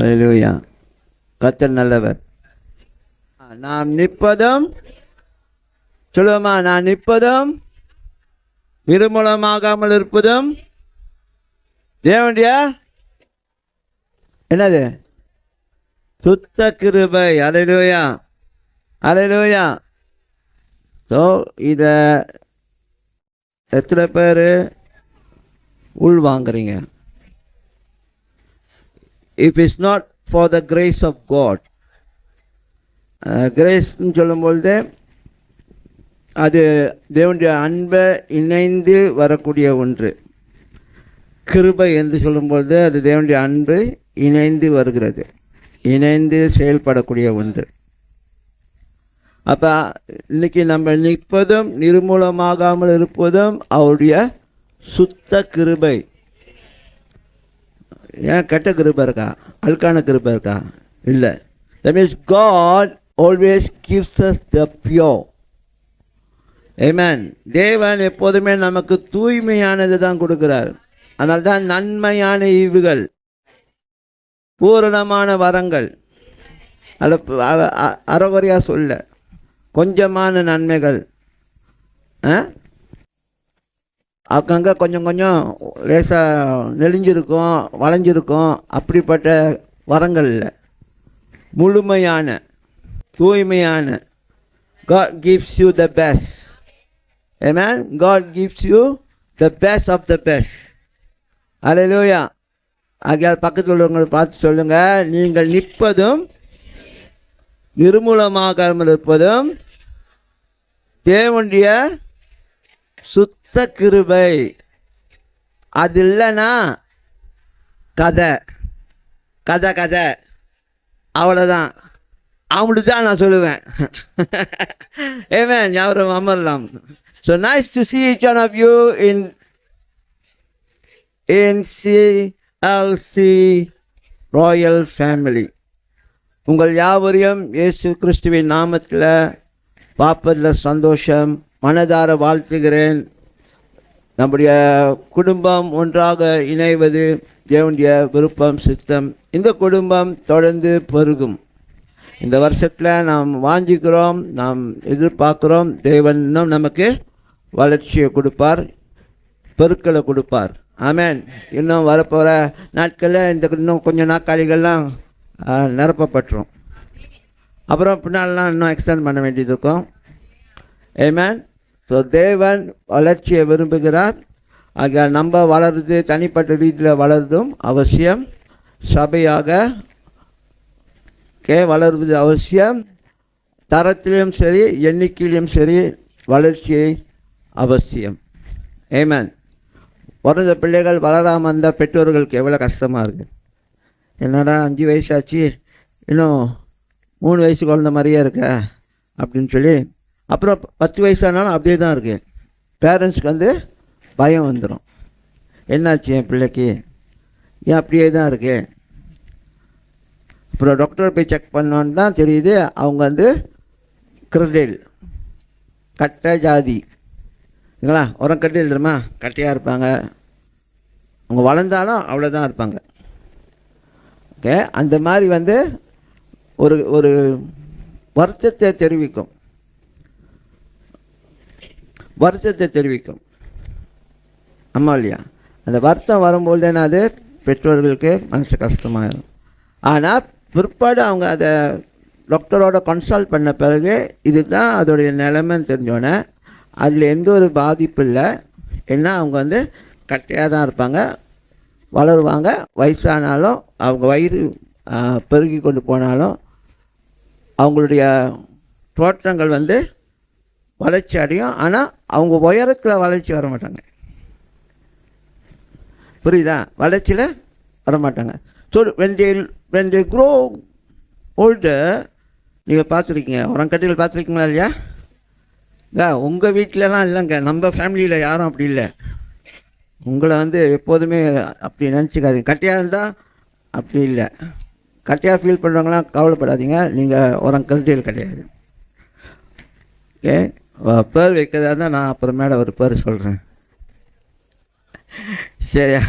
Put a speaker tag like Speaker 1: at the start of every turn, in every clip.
Speaker 1: அல்லேலூயா. கர்த்தர் நல்லவர். நாம் நிற்பதும் சொல்லுவோமா, நான் நிற்பதும் நிர்மூலமாகாமல் இருப்பதும் தேவனுடைய என்னது சுத்த கிருபை. அல்லேலூயா, அல்லேலூயா. ஸோ இதை எத்தனை பேர் உள் வாங்குறீங்க? If it's not for the grace of God, கிரேஸ்ன்னு சொல்லும்பொழுது அது தேவனுடைய அன்பை இணைந்து வரக்கூடிய ஒன்று. கிருபை என்று சொல்லும்பொழுது அது தேவனுடைய அன்பு இணைந்து வருகிறது, இணைந்து செயல்படக்கூடிய ஒன்று. அப்போ இன்னைக்கு நம்ம நிற்பதும் நிர்மூலமாகாமல் இருப்பதும் அவருடைய சுத்த கிருபை. ஏன் கெட்ட கிருபை இருக்கா, அழுக்கான கிருபை இருக்கா? இல்லை. That means God always gives us the pure. Amen. தேவன் எப்போதுமே நமக்கு தூய்மையானது தான் கொடுக்கிறார். அதனால தான் நன்மையான ஈவுகள், பூரணமான வரங்கள், அறகுறையாக சொல்ல கொஞ்சமான நன்மைகள், அங்கங்கே கொஞ்சம் கொஞ்சம் லேசாக நெளிஞ்சிருக்கும், வளைஞ்சிருக்கும், அப்படிப்பட்ட வரங்கள் இல்லை. முழுமையான தூய்மையான. God gives you the best. Amen. God gives you the best of the best. Hallelujah. ஆகையால் பக்கத்தில் உள்ளவங்களை பார்த்து சொல்லுங்க, நீங்கள் நிற்பதும் நிர்மூலமாகாமல் இருப்பதும் தேவனுடைய சுத்த கிருபை. அது இல்லைன்னா கதை கதை கதை அவ்வளோதான். அவங்களுக்கு தான் நான் சொல்லுவேன். Amen. யாரும் அமரலாம். So nice to see each one of you in CLC Royal Family. உங்கள் யாவரையும் இயேசு கிறிஸ்துவின் நாமத்தில் பார்ப்பதில் சந்தோஷம், மனதார வாழ்த்துகிறேன். நம்முடைய குடும்பம் ஒன்றாக இணைவது தேவனுடைய விருப்பம், சித்தம். இந்த குடும்பம் தொடர்ந்து பெருகும். இந்த வருஷத்தில் நாம் வாஞ்சிக்கிறோம், நாம் எதிர்பார்க்குறோம். தேவன் இன்னும் நமக்கு வளர்ச்சியை கொடுப்பார், பெருக்களை கொடுப்பார். ஆமென். இன்னும் வரப்போகிற நாட்களில் இந்த இன்னும் கொஞ்சம் நாற்காலிகள்லாம் நிரப்பப்பட்டுரும். அப்புறம் பின்னாலெலாம் இன்னும் எக்ஸ்டெண்ட் பண்ண வேண்டியது இருக்கும். ஆமென். ஸோ தேவன் வளர்ச்சியை விரும்புகிறார். ஆக நம்ம வளருது, தனிப்பட்ட ரீதியில் வளருதும் அவசியம். சபையாக வளருவது அவசியம். தரத்திலையும் சரி, எண்ணிக்கையிலும் சரி வளர்ச்சியை அவசியம். ஆமென். பிறந்த பிள்ளைகள் வளராமல் இருந்தால் பெற்றோர்களுக்கு எவ்வளோ கஷ்டமாக இருக்குது. என்னடா 5 வயசாச்சு, இன்னும் 3 வயசு குழந்த மாதிரியே இருக்க அப்படின்னு சொல்லி, அப்புறம் 10 வயசானாலும் அப்படியே தான் இருக்குது. பேரண்ட்ஸ்க்கு வந்து பயம் வந்துடும். என்னாச்சு என் பிள்ளைக்கு, ஏன் அப்படியே தான் இருக்கு? அப்புறம் டாக்டர் போய் செக் பண்ணோன்னு தான் தெரியுது அவங்க வந்து கிரெடில் கட்டை ஜாதி. இல்லைங்களா? உரம் கட்டி தெரியுமா, கட்டையாக இருப்பாங்க. அவங்க வளர்ந்தாலும் அவ்வளோதான் இருப்பாங்க. ஓகே, அந்த மாதிரி வந்து ஒரு ஒரு வருத்தத்தை தெரிவிக்கும், வருத்தத்தை தெரிவிக்கும். அம்மா இல்லையா? அந்த வருத்தம் வரும்போது தானே அது பெற்றோர்களுக்கு மனசு கஷ்டமாயிடும். ஆனால் பிற்பாடு அவங்க அதை டாக்டரோட கன்சல்ட் பண்ண பிறகு இதுதான் அதோடைய நிலைமைன்னு தெரிஞ்சோன்னே அதில் எந்த ஒரு பாதிப்பு இல்லை. ஏன்னா அவங்க வந்து கட்டையாக தான் இருப்பாங்க, வளருவாங்க. வயசானாலும் அவங்க வயது பெருகி கொண்டு போனாலும் அவங்களுடைய தோற்றங்கள் வந்து வளர்ச்சி அடையும். ஆனால் அவங்க உயரத்தில் வளர்ச்சி வர மாட்டாங்க. புரியுதா? வளர்ச்சியில் வரமாட்டாங்க. So when they grow older, நீங்கள் பார்த்துருக்கீங்க, உரங்கட்டிகள் பார்த்துருக்கீங்களா இல்லையா? உங்கள் வீட்டிலலாம் இல்லைங்க, நம்ம ஃபேமிலியில் யாரும் அப்படி இல்லை. உங்களை வந்து எப்போதுமே அப்படி நினச்சிக்காதீங்க. கட்டையாக இருந்தால் அப்படி இல்லை. கட்டையாக ஃபீல் பண்ணுறவங்களாம் கவலைப்படாதீங்க, நீங்கள் உரங்கட்டிகள் கிடையாது. ஓகே, பேர் வைக்கிறதா இருந்தால் நான் அப்புறமேல ஒரு பேர் சொல்கிறேன், சரியா?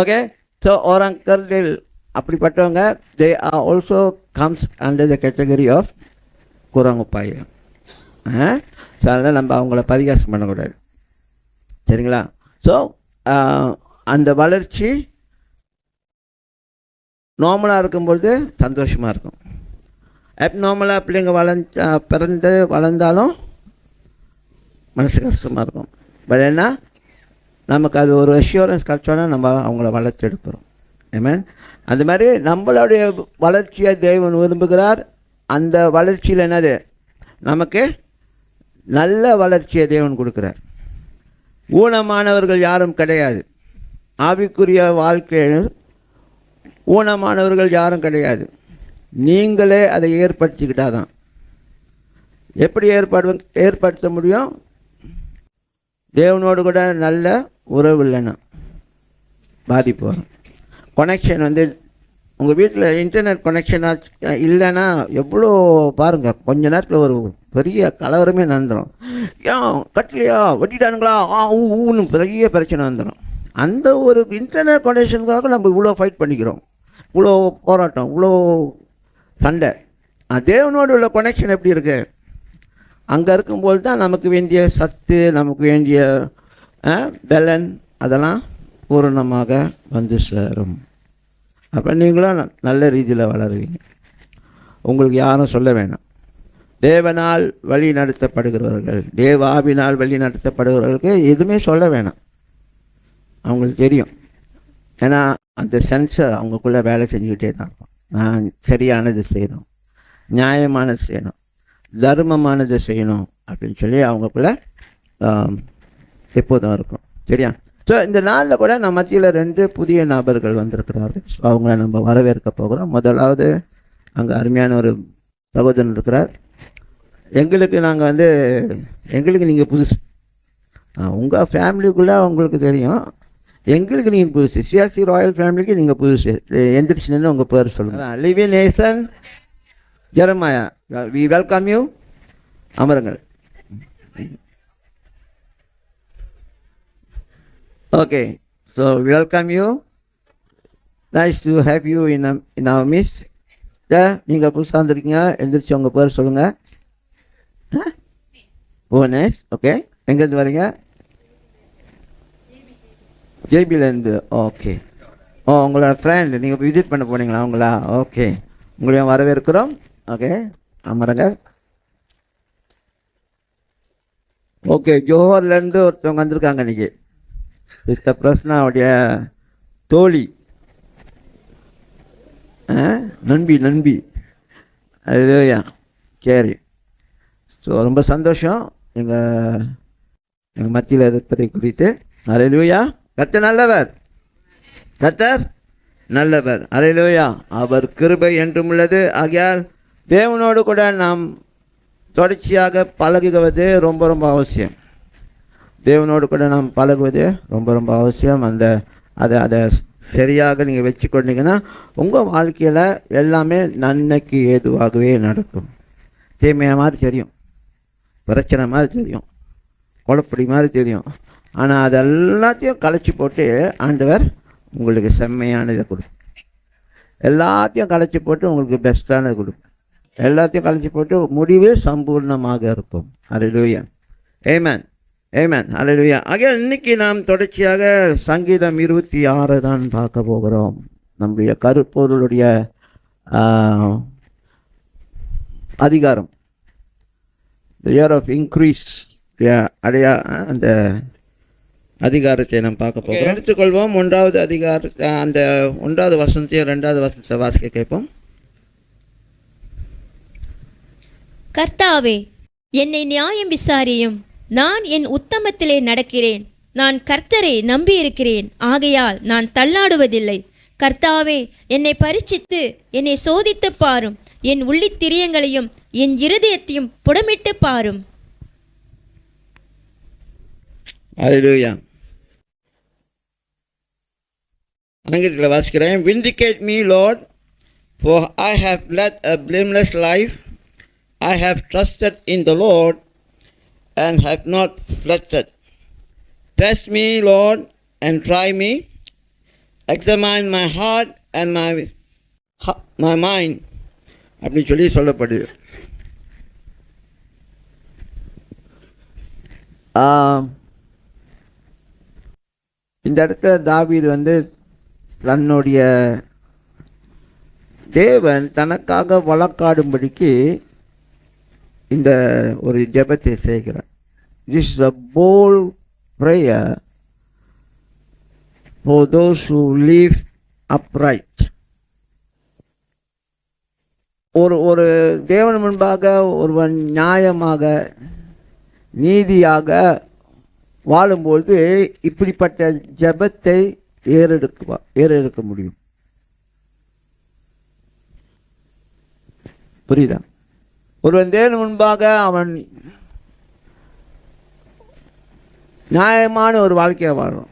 Speaker 1: ஓகே. ஸோ ஓரங்கட்டில் அப்படிப்பட்டவங்க they are also comes under the category of குரங்குப்பாய். ஸோ அதனால் நம்ம அவங்கள பரிகாசம் பண்ணக்கூடாது, சரிங்களா? ஸோ அந்த வளர்ச்சி நார்மலாக இருக்கும்பொழுது சந்தோஷமாக இருக்கும். அப்நார்மலாக பிள்ளைங்க வளர்ந்தாலும் மனசு கஷ்டமாக இருக்கும். பட் என்ன, நமக்கு அது ஒரு அஷ்யூரன்ஸ் கிடச்சோன்னா நம்ம அவங்கள வளர்ச்சி எடுக்கிறோம். ஆமென். அந்த மாதிரி நம்மளுடைய வளர்ச்சியை தேவன் விரும்புகிறார். அந்த வளர்ச்சியில் என்னது, நமக்கு நல்ல வளர்ச்சியை தேவன் கொடுக்குறார். ஊனமானவர்கள் யாரும் கிடையாது. ஆவிக்குரிய வாழ்க்கையில் ஊனமானவர்கள் யாரும் கிடையாது. நீங்களே அதை ஏற்படுத்திக்கிட்டால் தான். எப்படி ஏற்படுத்த முடியும்? தேவனோடு கூட நல்ல உறவு இல்லைன்னா பாதிப்பு வரும். கனெக்ஷன் உங்கள் வீட்டில் இன்டர்நெட் கனெக்ஷன் இல்லைன்னா எவ்வளோ பாருங்கள், கொஞ்ச நேரத்தில் ஒரு பெரிய கலவரமே நடந்துடும். ஏன் கட்டலையா, வெட்டிட்டானுங்களா, ஊன்னு பெரிய பிரச்சனை வந்துடும். அந்த ஒரு இன்டர்நெட் கனெக்ஷனுக்காக நம்ம இவ்வளோ ஃபைட் பண்ணிக்கிறோம், இவ்வளோ போராட்டம், இவ்வளோ சண்டை. தேவனோடு உள்ள கனெக்ஷன் எப்படி இருக்குது? அங்கே இருக்கும்போது தான் நமக்கு வேண்டிய சத்து, நமக்கு வேண்டிய பலன் அதெல்லாம் பூரணமாக வந்து சேரும். அப்போ நீங்களும் நல்ல ரீதியில் வளருவீங்க. உங்களுக்கு யாரும் சொல்ல வேணாம். தேவனால் வழி நடத்தப்படுகிறவர்கள், தேவாவினால் வழி நடத்தப்படுகிறவர்களுக்கு எதுவுமே சொல்ல வேணாம், அவங்களுக்கு தெரியும். ஏன்னா அந்த சென்சர் அவங்களுக்குள்ளே வேலை செஞ்சுக்கிட்டே தான் இருக்கும். நான் சரியானது செய்யணும், நியாயமானது செய்யணும், தர்மமானது செய்யணும் அப்படின்னு சொல்லி அவங்களுக்குள்ள எப்போதும் இருக்கும். சரியா? ஸோ இந்த நாளில் கூட நம்ம மத்தியில் 2 புதிய நபர்கள் வந்திருக்கிறார்கள். ஸோ அவங்கள நம்ம வரவேற்க போகிறோம். முதலாவது அங்கே அருமையான ஒரு சகோதரன் இருக்கிறார். எங்களுக்கு நீங்கள் புதுசு. உங்கள் ஃபேமிலிக்குள்ளே உங்களுக்கு தெரியும், எங்களுக்கு நீங்கள் புதுசு. சிஆர்சி ராயல் ஃபேமிலிக்கு நீங்கள் புதுசு. எந்திரிச்சுன்னு உங்கள் பேர் சொல்லுங்கள். Levi Nesan Jeremiah, we welcome you. அமருங்கள். Okay, so welcome you. Nice to have you in our midst. நீங்கள் புதுசாக வந்துருக்கீங்க, எந்திரிச்சு உங்கள் பேர் சொல்லுங்கள். புவனேஷ். ஓகே, எங்கேருந்து வரீங்க? ஜேபிலேருந்து. ஓகே. உங்களோட ஃப்ரெண்ட், நீங்கள் விசிட் பண்ண போனீங்களா அவங்களா? ஓகே, உங்களையும் வரவேற்கிறோம். ஓகே, அமருங்க. ஓகே, ஜோஹர்லேருந்து ஒருத்தவங்க வந்திருக்காங்க இன்றைக்கி. மிஸ்டர் பிரஸ்னாவுடைய தோழி, நண்பி. அதுயா சரி. ஸோ ரொம்ப சந்தோஷம் எங்கள் மத்தியில் இருப்பதை குறித்து. அல்லேலூயா. கர்த்தர் நல்லவர். அல்லேலூயா. அவர் கிருபை என்றும் உள்ளது. ஆகையால் தேவனோடு கூட நாம் தொடர்ச்சியாக பழகுவது ரொம்ப ரொம்ப அவசியம். தேவனோடு கூட நாம் பழகுவது ரொம்ப ரொம்ப அவசியம். அதை சரியாக நீங்கள் வச்சுக்கொண்டீங்கன்னா உங்கள் வாழ்க்கையில் எல்லாமே நன்மைக்கு ஏதுவாகவே நடக்கும். தீமையாக மாதிரி தெரியும், பிரச்சனை மாதிரி தெரியும், குழப்படி மாதிரி தெரியும். ஆனால் அது எல்லாத்தையும் கலைச்சி போட்டு ஆண்டவர் உங்களுக்கு செம்மையானதை கொடுக்கும். எல்லாத்தையும் கலைச்சி போட்டு உங்களுக்கு பெஸ்ட்டானது கொடுக்கும். எல்லாத்தையும் கலைச்சி போட்டு முடிவு சம்பூர்ணமாக இருக்கும். அல்லேலூயா. ஆமென். அல்லேலூயா. ஆக இன்னைக்கு நாம் தொடர்ச்சியாக சங்கீதம் 26 தான் பார்க்க போகிறோம். நம்முடைய கருப்பொருளுடைய அதிகாரம், இயர் ஆஃப் இன்க்ரீஸ், அந்த அதிகாரத்தை நாம் பார்க்க போகிறோம். எடுத்துக்கொள்வோம். 1வது அந்த 1வது வசனத்தையும் 2வது வசனத்தை வாசிக்க கேட்போம்.
Speaker 2: கர்த்தாவே, என்னை நியாயம் விசாரியும். நான் என் உத்தமத்திலே நடக்கிறேன். நான் கர்த்தரை நம்பியிருக்கிறேன், ஆகையால் நான் தள்ளாடுவதில்லை. கர்த்தாவே, என்னை பரீட்சித்து என்னை சோதித்து பாரும். என் உள்ளித்திரியங்களையும் என் இருதயத்தையும் புடமிட்டு பாரும்.
Speaker 1: அல்லேலூயா. ஆங்கிலத்தில் வாசிக்கிறேன். Vindicate me, Lord, for I have led a blameless life. I have trusted in the Lord and have not fluttered. Test me, Lord, and try me. Examine my heart and my my mind அப்படின்னு சொல்லி சொல்லப்படுது. இந்த இடத்துல தாவீது தன்னுடைய தேவன் தனக்காக வழக்காடும்படிக்கு இந்த ஒரு ஜெபத்தை செய்கிறார். This is a bold prayer for those who live upright. ஒரு தேவன் முன்பாக ஒருவன் நியாயமாக நீதியாக வாழும்பொழுது இப்படிப்பட்ட ஜெபத்தை ஏறெடுக்க முடியும். புரியுதா? ஒருவன் தேவன் முன்பாக அவன் நியாயமான ஒரு வாழ்க்கையை வாழும்,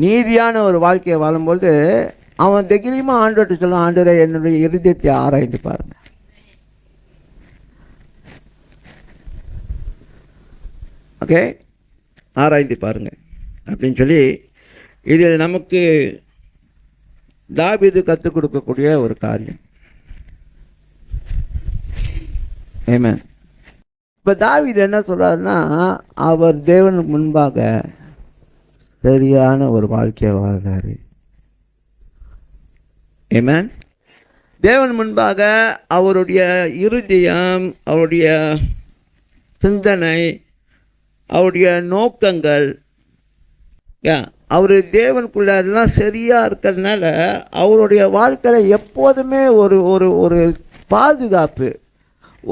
Speaker 1: நீதியான ஒரு வாழ்க்கையை வாழும்போது அவன் தைரியமாக ஆண்டவர்கிட்ட சொல்லுவான், ஆண்டவரே என்னுடைய இருதயத்தை ஆராய்ந்து பாருங்க. ஓகே, ஆராய்ந்து பாருங்க அப்படின்னு சொல்லி இது நமக்கு தாவீது கற்றுக் கொடுக்கக்கூடிய ஒரு காரியம். ஆமென். இப்போ தாவீது என்ன சொல்றாருன்னா, அவர் தேவனுக்கு முன்பாக சரியான ஒரு வாழ்க்கையை வாழ்றாரு. ஆமென். தேவன் முன்பாக அவருடைய இருதயம், அவருடைய சிந்தனை, அவருடைய நோக்கங்கள், அவர் தேவனுக்குள்ள அதெல்லாம் சரியாக இருக்கிறதுனால அவருடைய வாழ்க்கையில் எப்போதுமே ஒரு ஒரு ஒரு பாதுகாப்பு,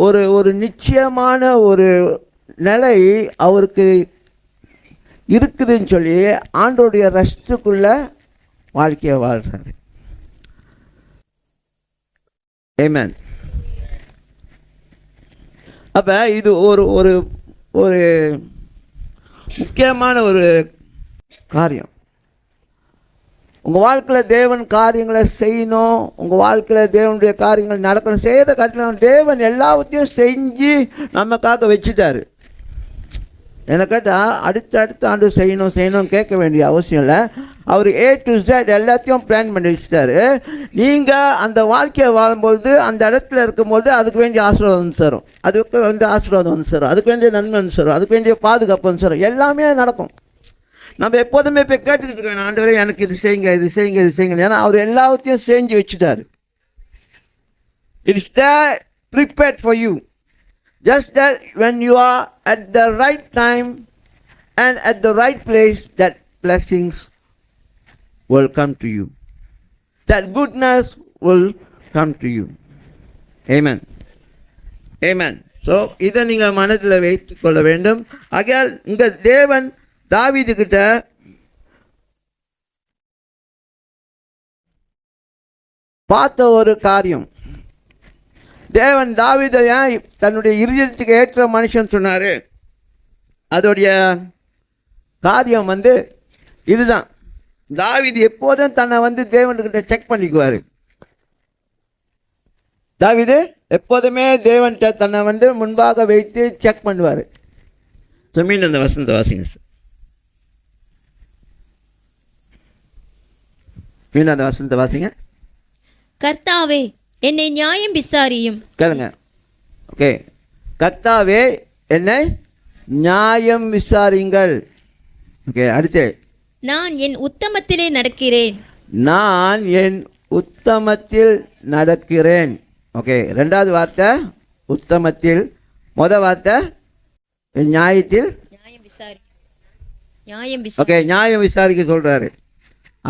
Speaker 1: ஒரு நிச்சயமான ஒரு நிலை அவருக்கு இருக்குதுன்னு சொல்லி ஆண்டோடைய ரெஸ்ட்டுக்குள்ள வாழ்க்கையை வாழ்கிறாரு. ஆமென். அப்போ இது ஒரு ஒரு ஒரு முக்கியமான ஒரு காரியம். உங்கள் வாழ்க்கையில் தேவன் காரியங்களை செய்யணும், உங்கள் வாழ்க்கையில் தேவனுடைய காரியங்கள் நடக்கணும். செய்யறதை காட்டணும். தேவன் எல்லாத்தையும் செஞ்சு நமக்காக வச்சுட்டாரு. என்னை கேட்டால் அடுத்த ஆண்டு செய்யணும் கேட்க வேண்டிய அவசியம் இல்லை. அவர் A to Z எல்லாத்தையும் பிளான் பண்ணி வச்சுட்டாரு. நீங்கள் அந்த வாழ்க்கையை வாழும்பொழுது, அந்த இடத்துல இருக்கும்போது அதுக்கு வேண்டிய ஆசீர்வாதம் வந்து சேரும், அதுக்கு வேண்டிய ஆசீர்வாதம் வந்து சேரும், அதுக்கு வேண்டிய நன்மை வந்து சேரும், அதுக்கு வேண்டிய பாதுகாப்பு வந்து சேரும், எல்லாமே நடக்கும். நம்ம எப்போதுமே போய் கேட்டுக்கிட்டு இருக்கோம், ஆண்டவரே எனக்கு இது செய்யுங்க, இது செய்யுங்க, இது செய்யுங்க. ஏன்னா அவர் எல்லாத்தையும் செஞ்சு வச்சுட்டாரு. It's prepared for you. Just that when you are at the right time and at the right place, that blessings will come to you. That goodness will come to you. Amen. Amen. So, இதை நீங்கள் மனதில் வைத்துக் கொள்ள வேண்டும். ஆகையால் இங்கே தேவன் தாவீது கிட்ட பார்த்த ஒரு காரியம், தேவன் தாவீதை ஏன் தன்னுடைய இருதயத்துக்கு ஏற்ற மனுஷன் சொன்னார், அதோடைய காரியம் இதுதான். தாவீது எப்போதும் தன்னை தேவன்கிட்ட செக் பண்ணிக்குவார். தாவீது எப்போதுமே தேவன்கிட்ட தன்னை முன்பாக வைத்து செக் பண்ணுவார். மீண்டும் அந்த வசனத்தை வாசிங்க சார். மீண்டும் அந்த வசனத்தை வாசிங்க.
Speaker 2: கர்த்தாவே என்னை நியாயம் விசாரியும்.
Speaker 1: கேளுங்க. ஓகே, கர்த்தாவே என்னை நியாயம் விசாரிங்கள். ஓகே, அடுத்து
Speaker 2: நான் என் உத்தமத்திலே நடக்கிறேன்.
Speaker 1: நான் என் உத்தமத்தில் நடக்கிறேன். ஓகே, ரெண்டாவது வார்த்தை உத்தமத்தில், முதல் வார்த்தை நியாயத்தில். ஓகே, நியாயம் விசாரிக்க சொல்றாரு.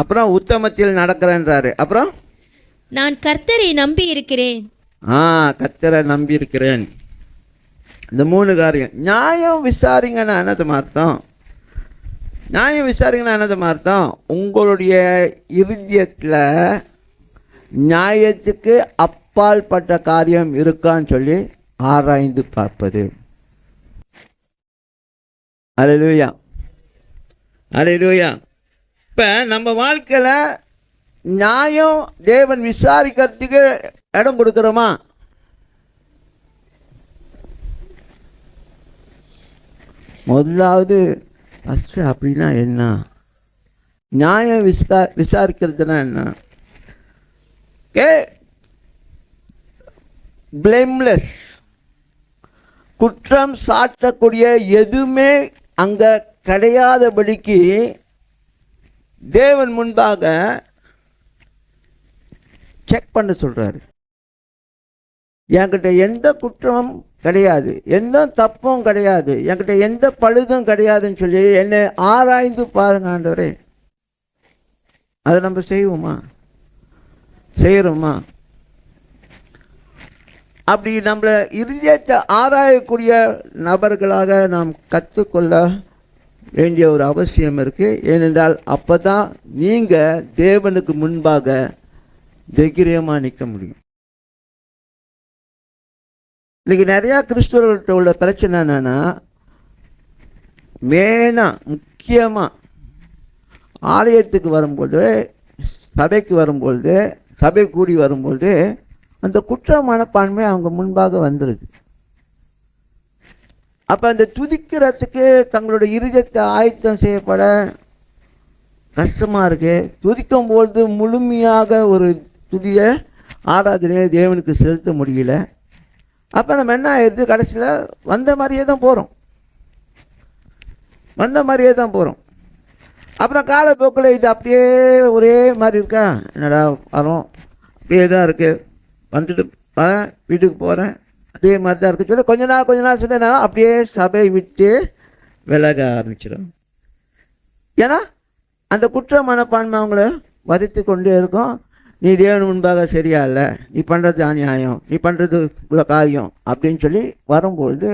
Speaker 1: அப்புறம் உத்தமத்தில் நடக்கிறேன்றாரு. அப்புறம்
Speaker 2: நான் கர்த்தரை நம்பி இருக்கிறேன்.
Speaker 1: கர்த்தரை நம்பி இருக்கிறேன். இந்த மூணு காரியம். நியாயம் விசாரிங்கன்னா என்னது அர்த்தம்? நியாயம் விசாரிங்கன்னா என்னது அர்த்தம்? உங்களுடைய இருதயத்தில் நியாயத்துக்கு அப்பால் பட்ட காரியம் இருக்கான்னு சொல்லி ஆராய்ந்து பார்ப்பது. அல்லேலூயா, அல்லேலூயா. இப்போ நம்ம வாழ்க்கையில் நியாயம் தேவன் விசாரிக்கிறதுக்கு இடம் கொடுக்குறோமா? முதலாவது ஃபஸ்ட்டு அப்படின்னா என்ன? நியாயம் விசாரிக்கிறதுனா என்ன? பிளேம்லெஸ், குற்றம் சாட்டக்கூடிய எதுவுமே அங்க கிடையாதபடிக்கு தேவன் முன்பாக செக் பண்ண சொல்றாரு. என்கிட்ட எந்த குற்றமும் கிடையாது, எந்த தப்பும் கிடையாது, என்கிட்ட எந்த பழுதும் கிடையாதுன்னு சொல்லி என்னை ஆராய்ந்து பாருங்க ஆண்டவரே. அதை நம்ம செய்வோமா? செய்கிறோமா? அப்படி நம்மளை இருதயத்தை ஆராயக்கூடிய நபர்களாக நாம் கற்றுக்கொள்ள வேண்டிய ஒரு அவசியம் இருக்குது. ஏனென்றால் அப்போ தான் நீங்கள் தேவனுக்கு முன்பாக தைரியமாக நிற்க முடியும். இன்றைக்கி நிறையா கிறிஸ்தவர்கள்ட்ட உள்ள பிரச்சனை என்னென்னா, முக்கியமாக ஆலயத்துக்கு வரும்போது, சபைக்கு வரும்பொழுது, சபை கூடி வரும்பொழுது அந்த குற்ற மனப்பான்மை அவங்க முன்பாக வந்துடுது. அப்போ அந்த துதிக்கிறதுக்கு தங்களுடைய இருதயத்தை ஆயத்தம் செய்யப்பட கஷ்டமாக இருக்குது. துதிக்கும் பொழுது முழுமையாக ஒரு துதியை ஆராதனையை தேவனுக்கு செலுத்த முடியல. அப்போ நம்ம என்ன ஆயிடுது, கடைசியில் வந்த மாதிரியே தான் போகிறோம். அப்புறம் காலப்போக்கில் இது அப்படியே ஒரே மாதிரி இருக்கா, என்னடா வரோம் அப்படியே தான் இருக்குது, வந்துட்டு வீட்டுக்கு போகிறேன் அதே மாதிரி தான் இருக்குது சொல்லி கொஞ்ச நாள் சொன்னா அப்படியே சபையை விட்டு விலக ஆரம்பிச்சிடும். ஏன்னா அந்த குற்ற மனப்பான்மை அவங்கள வதைத்து கொண்டே இருக்கும். நீ தேவன் முன்பாக சரியா இல்லை, நீ பண்ணுறது அநியாயம், நீ பண்ணுறது இவ்வளோ காரியம் அப்படின்னு சொல்லி வரும்பொழுது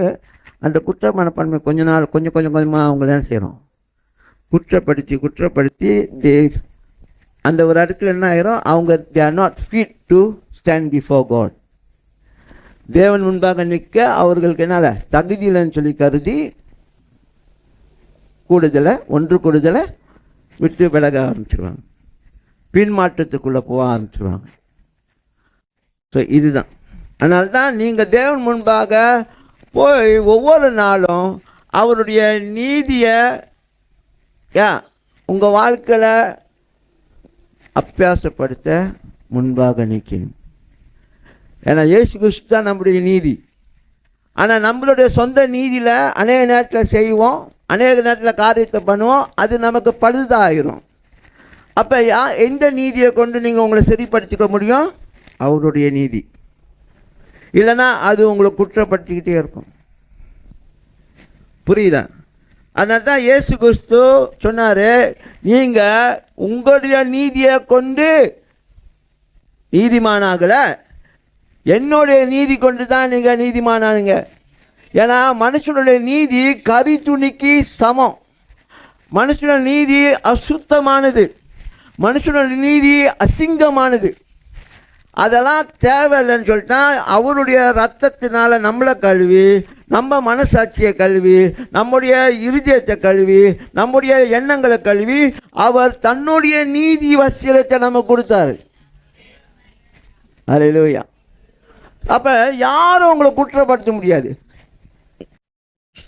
Speaker 1: அந்த குற்ற மனப்பான்மை கொஞ்சமாக அவங்க தான் செய்கிறோம். குற்றப்படுத்தி அந்த ஒரு இடத்துல என்ன ஆயிரும், அவங்க they are not fit to stand before God. தேவன் முன்பாக நிற்க அவர்களுக்கு என்ன தகுதியில்லைன்னு சொல்லி கருதி ஒன்று கூடுதலை விட்டு விலக ஆரம்பிச்சிருவாங்க, பின்மாற்றத்துக்குள்ளே போக ஆரம்பிச்சிருவாங்க. ஸோ இதுதான். அதனால தான் நீங்கள் தேவன் முன்பாக போய் ஒவ்வொரு நாளும் அவருடைய நீதியை உங்கள் வாழ்க்கையில் அபியாசப்படுத்த முன்பாக நிற்கணும். ஏன்னா இயேசு கிறிஸ்து தான் நம்முடைய நீதி. ஆனால் நம்மளுடைய சொந்த நீதியில் அநேக நேரத்தில் செய்வோம், அநேக நேரத்தில் காரியத்தை பண்ணுவோம், அது நமக்கு பழுதாயிரும். அப்போ எந்த நீதியை கொண்டு நீங்கள் உங்களை சரிப்படுத்திக்க முடியும்? அவருடைய நீதி. இல்லைன்னா அது உங்களை குற்றப்படுத்திக்கிட்டே இருக்கும். புரியுதா? அதனால தான் இயேசு கிறிஸ்து சொன்னார், நீங்கள் உங்களுடைய நீதியை கொண்டு நீதிமானாகல, என்னுடைய நீதி கொண்டு தான் நீங்கள் நீதிமானானுங்க. ஏன்னா மனுஷனுடைய நீதி கரி துணிக்கு சமம். மனுஷனுடைய நீதி அசுத்தமானது, மனுஷனுடைய நீதி அசிங்கமானது. அதெல்லாம் தேவையில்லைன்னு சொல்லிட்டா அவருடைய ரத்தத்தினால நம்மளை கழுவி, நம்ம மனசாட்சியை கழுவி, நம்முடைய இருதயத்தை கழுவி, நம்முடைய எண்ணங்களை கழுவி அவர் தன்னுடைய நீதி வசீலத்தை நம்ம கொடுத்தாரு. அல்லேலூயா. அப்போ யாரும் உங்களை குற்றப்படுத்த முடியாது.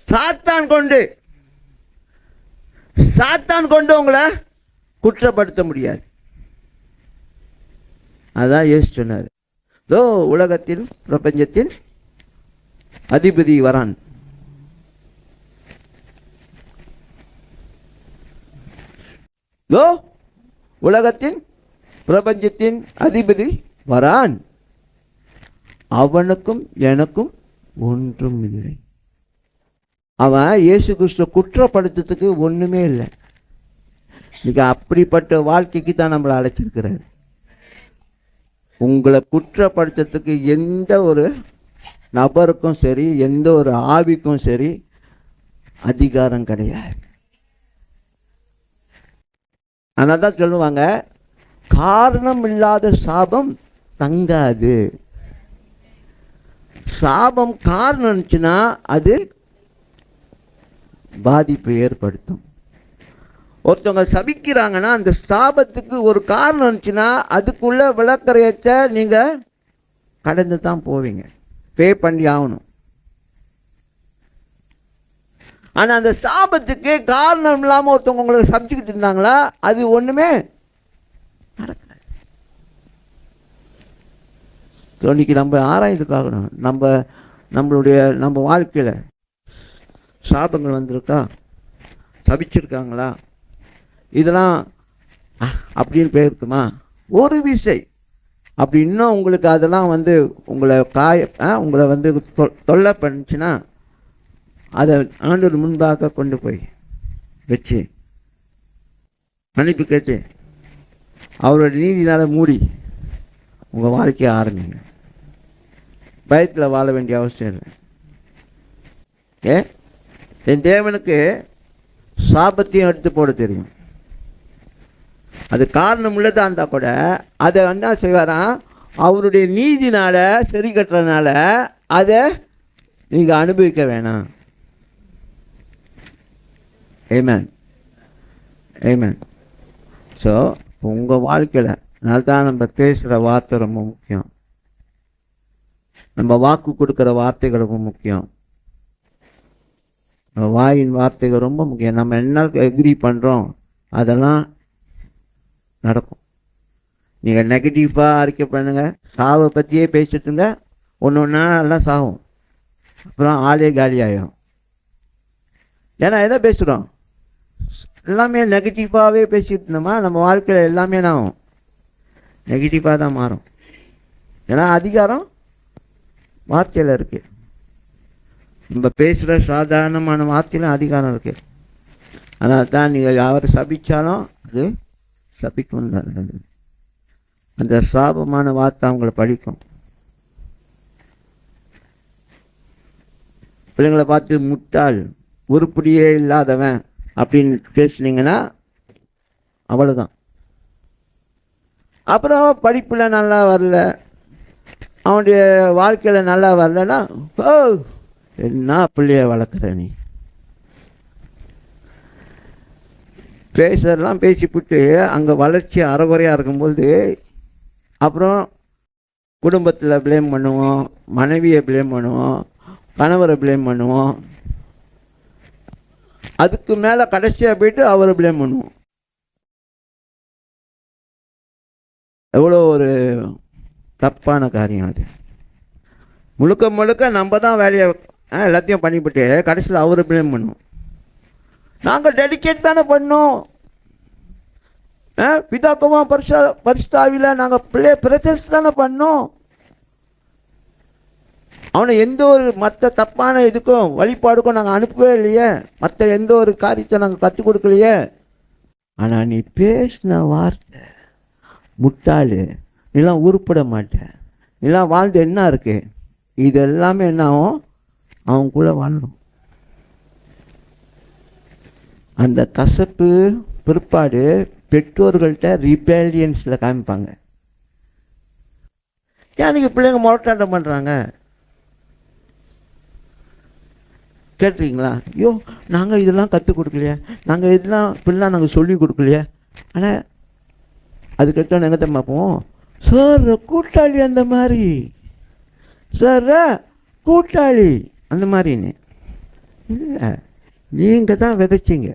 Speaker 1: சாத்தான் கொண்டு உங்களை குற்றப்படுத்த முடியாது. அதான் இயேசு சொன்னார், தோ உலகத்தில் பிரபஞ்சத்தின் அதிபதி வரான். தோ உலகத்தின் பிரபஞ்சத்தின் அதிபதி வரான், அவனுக்கும் எனக்கும் ஒன்றும் இல்லை. அவன் இயேசு கிறிஸ்துவ குற்றப்படுத்துறதுக்கு ஒன்றுமே இல்லை. இன்னைக்கு அப்படிப்பட்ட வாழ்க்கைக்கு தான் நம்மளை அழைச்சிருக்கிறார். உங்களை குற்றப்படுத்துறதுக்கு எந்த ஒரு நபருக்கும் சரி, எந்த ஒரு ஆவிக்கும் சரி அதிகாரம் கிடையாது. அதனால தான் சொல்லுவாங்க, காரணம் இல்லாத சாபம் தங்காது. சாபம் காரணம் இருந்துச்சுன்னா அது பாதிப்பை ஏற்படுத்தும். ஒருத்தவங்க சபிக்கிறாங்கன்னா அந்த சாபத்துக்கு ஒரு காரணம் இருந்துச்சுன்னா அதுக்குள்ள விளக்கறையத்தை நீங்கள் கடந்து தான் போவீங்க, பே பண்ணி ஆகணும். ஆனால் அந்த சாபத்துக்கு காரணம் இல்லாமல் ஒருத்தவங்க உங்களுக்கு சபிச்சுக்கிட்டு இருந்தாங்களா, அது ஒன்றுமே நடக்காது. ஸோ இன்றைக்கி நம்ம ஆராய்ந்து பார்க்கணும், நம்ம வாழ்க்கையில் சாபங்கள் வந்திருக்கா, சபிச்சிருக்காங்களா, இதெல்லாம் அப்படின்னு போயிருக்குமா ஒரு விசை. அப்படி இன்னும் உங்களுக்கு அதெல்லாம் உங்களை உங்களை தொல்லை பண்ணிச்சுன்னா அதை ஆண்டவர் முன்பாக கொண்டு போய் வச்சு மன்னிப்பு கேட்டு அவரோட நீதினால் மூடி உங்கள் வாழ்க்கையை ஆரம்பிங்க. பயத்தில் வாழ வேண்டிய அவசியம் இல்லை. என் தேவனுக்கு சாபத்தையும் எடுத்து போட தெரியும். அது காரணம் உள்ளதாக இருந்தால் கூட அதை என்ன செய்வாராம், அவருடைய நீதினால் சரி கட்டுறதுனால அதை நீங்கள் அனுபவிக்க வேணாம். ஆமென், ஆமென். ஸோ உங்கள் வாழ்க்கையில் அதனால்தான் நம்ம பேசுகிற வார்த்தை ரொம்ப முக்கியம். நம்ம வாக்கு கொடுக்குற வார்த்தைகள் ரொம்ப முக்கியம். நம்ம வாயின் வார்த்தைகள் ரொம்ப முக்கியம். நம்ம என்ன எக்ரி பண்ணுறோம் அதெல்லாம் நடக்கும். நீங்கள் நெகட்டிவாக அறிக்கை பண்ணுங்கள், சாவை பற்றியே பேசிட்டுங்க, ஒன்று ஒன்றா எல்லாம் சாகும், அப்புறம் ஆளே காலி ஆகிடும். ஏன்னா எதை பேசுகிறோம், எல்லாமே நெகட்டிவாகவே பேசிட்டு இருந்தோமா நம்ம வாழ்க்கையில் எல்லாமே நான் நெகட்டிவாக தான் மாறும். ஏன்னா அதிகாரம் வார்த்தையில் இருக்குது. நம்ம பேசுகிற சாதாரணமான வார்த்தையிலும் அதிகாரம் இருக்குது. அதனால தான் நீங்கள் யாரை சபித்தாலும் அது சபிக்கும். அந்த சாபமான வார்த்தை அவங்கள படிக்கும். பிள்ளைங்களை பார்த்து முட்டாள், உருப்படியே இல்லாதவன் அப்படின்னு பேசுனீங்கன்னா அவ்வளோதான். அப்புறம் படிப்பில் நல்லா வரல, அவனுடைய வாழ்க்கையில் நல்லா வரலன்னா ஓ என்ன பிள்ளைய வளர்க்குற நீ, பேசுறதெல்லாம் பேசிவிட்டு அங்கே வளர்ச்சி அறகுறையாக இருக்கும்போது அப்புறம் குடும்பத்தில் ப்ளேம் பண்ணுவோம், மனைவியை ப்ளேம் பண்ணுவோம், கணவரை ப்ளேம் பண்ணுவோம், அதுக்கு மேலே கடைசியாக போயிட்டு அவரை ப்ளேம் பண்ணுவோம். எவ்வளோ ஒரு தப்பான காரியம் அது. முழுக்க முழுக்க நம்ம தான் வேலையை எல்லாத்தையும் பண்ணிவிட்டு கடைசியில் அவரை ப்ளேம் பண்ணுவோம். நாங்கள் டெடிகேட் தானே பண்ணோம், பிதாக்குமா பரிசுத்தாவியில் நாங்கள் பிரச்சனை தானே பண்ணோம். அவனை எந்த ஒரு மற்ற தப்பான இதுக்கும் வழிபாடுக்கும் நாங்கள் அனுப்பவே இல்லையே, மற்ற எந்த ஒரு காரியத்தை நாங்கள் கற்றுக் கொடுக்கலையே. ஆனால் நீ பேசின வார்த்தை முட்டாள், நீலாம் உருப்பட மாட்டேன், நீலாம் வாழ்ந்து என்ன இருக்கு, இது எல்லாமே என்ன ஆகும், அவன் கூட வாழணும். அந்த கசப்பு பிற்பாடு பெற்றோர்கள்ட்ட ரிபேலியன்ஸில் காமிப்பாங்க. ஏன் நீங்கள் பிள்ளைங்க முரட்டாட்டம் பண்ணுறாங்க கேட்டுறீங்களா? ஐயோ நாங்கள் இதெல்லாம் கற்றுக் கொடுக்கலையே, நாங்கள் இதெல்லாம் இப்படிலாம் நாங்கள் சொல்லி கொடுக்கலையே. ஆனால் அது கேட்டோன்னு எங்கே தான் பார்ப்போம், சார் கூட்டாளி அந்த மாதிரி, சார் கூட்டாளி அந்த மாதிரின்னு. இல்லை, நீங்கள் தான் விதைச்சிங்க.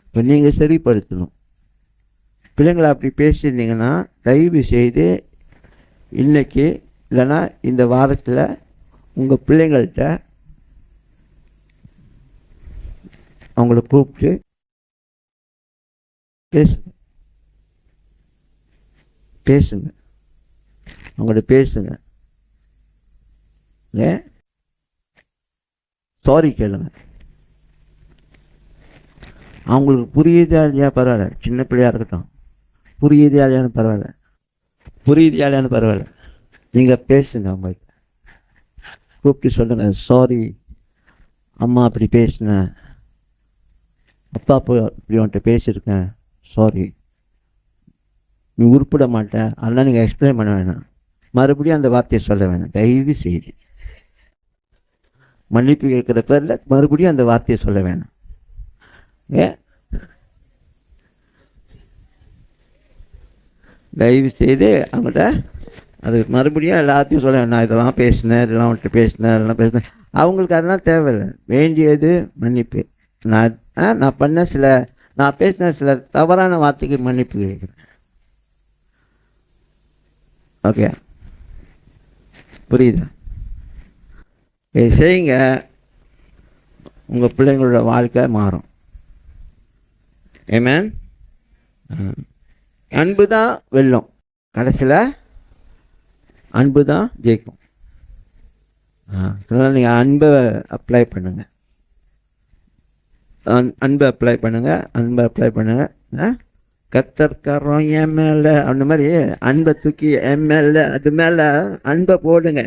Speaker 1: இப்போ நீங்கள் சரிப்படுத்தணும். பிள்ளைங்களை அப்படி பேசியிருந்தீங்கன்னா தயவு செய்து இன்னைக்கு இல்லைன்னா இந்த வாரத்தில் உங்கள் பிள்ளைங்கள்ட்ட அவங்கள கூப்பிட்டு பேசுங்க, அவங்கள்ட்ட பேசுங்க, சாரி கேளுங்க. அவங்களுக்கு புரியுதா இல்லையா பரவாயில்ல, சின்ன பிள்ளையாக இருக்கட்டும், புரியுதா இல்லையான்னு பரவாயில்ல, புரியுதா இல்லையான்னு பரவாயில்ல, நீங்கள் பேசுங்க. அவங்களுக்கு கூப்பிட்டு சொல்லுங்கள், சாரி அம்மா அப்படி பேசினேன், அப்பா இப்படி உன்கிட்ட பேசியிருக்கேன், சாரி, நீ உருப்பிட மாட்டேன், அதெல்லாம் நீங்கள் எக்ஸ்பிளைன் பண்ண வேணாம், மறுபடியும் அந்த வார்த்தையை சொல்ல வேணாம், தயவு செய்து மன்னிப்பு கேட்குற பேரில் மறுபடியும் அந்த வார்த்தையை சொல்ல வேணாம். தயவு செய்து அவங்கள்ட்ட அது மறுபடியும் எல்லாத்தையும் சொல்ல வேணாம், இதெல்லாம் பேசினேன், இதெல்லாம் வந்துட்டு பேசினேன், இதெல்லாம் பேசினேன். அவங்களுக்கு அதெல்லாம் தேவையில்லை. வேண்டியது மன்னிப்பு. நான் பண்ண நான் பேசின சில தவறான வார்த்தைக்கு மன்னிப்பு கேட்குறேன். ஓகே, புரியுதா? இது செய்யுங்க, உங்கள் பிள்ளைங்களோட வாழ்க்கை மாறும். ஆமென். அன்பு தான் வெல்லும், கடைசியில் அன்பு தான் ஜெயிக்கும். அதனால் நீங்கள் அன்பை அப்ளை பண்ணுங்கள், அன்பை அப்ளை பண்ணுங்கள். கத்தர்காரம் என் மேலே, அந்த மாதிரி அன்பை தூக்கி என் மேலே, அது மேலே அன்பை போடுங்க.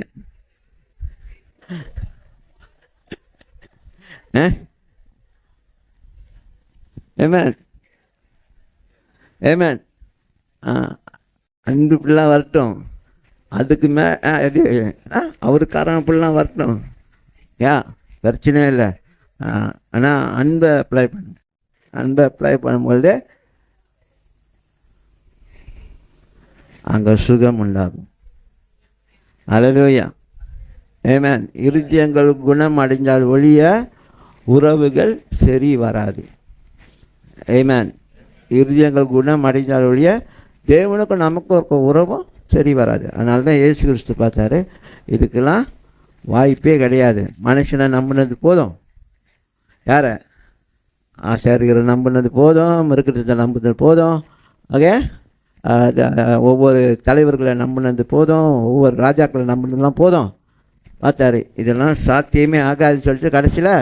Speaker 1: ஆமென், ஆமென். அன்பு பிள்ளைலாம் வரட்டும், அதுக்கு இது அவருக்காரன் பிள்ளைலாம் வரட்டும், பிரச்சனையே இல்லை. ஆனால் அன்பை அப்ளை பண்ணுங்க. அன்பை அப்ளை பண்ணும்பொழுது அங்கே சுகம் உண்டாகும். அல்லேலூயா, ஆமென். இருதயங்கள் குணம் அடைஞ்சால் ஒழிய உறவுகள் சரி வராது. ஆமென். இருதயங்கள் குணம் அடைஞ்சால் ஒழிய தேவனுக்கும் நமக்கும் இருக்க உறவும் சரி வராது. அதனால தான் இயேசு கிறிஸ்து பார்த்தாரு, இதுக்கெல்லாம் வாய்ப்பே கிடையாது. மனுஷனை நம்பினது போதும், யாரை? ஆசாரியரை நம்பினது போதும், மிருகத்தை நம்பினது போதும், ஓகே, ஒவ்வொரு தலைவர்களை நம்பினது போதும், ஒவ்வொரு ராஜாக்களை நம்பினதுலாம் போதும். பார்த்தாரு, இதெல்லாம் சாத்தியமே ஆகாதுன்னு சொல்லிட்டு கடைசியில்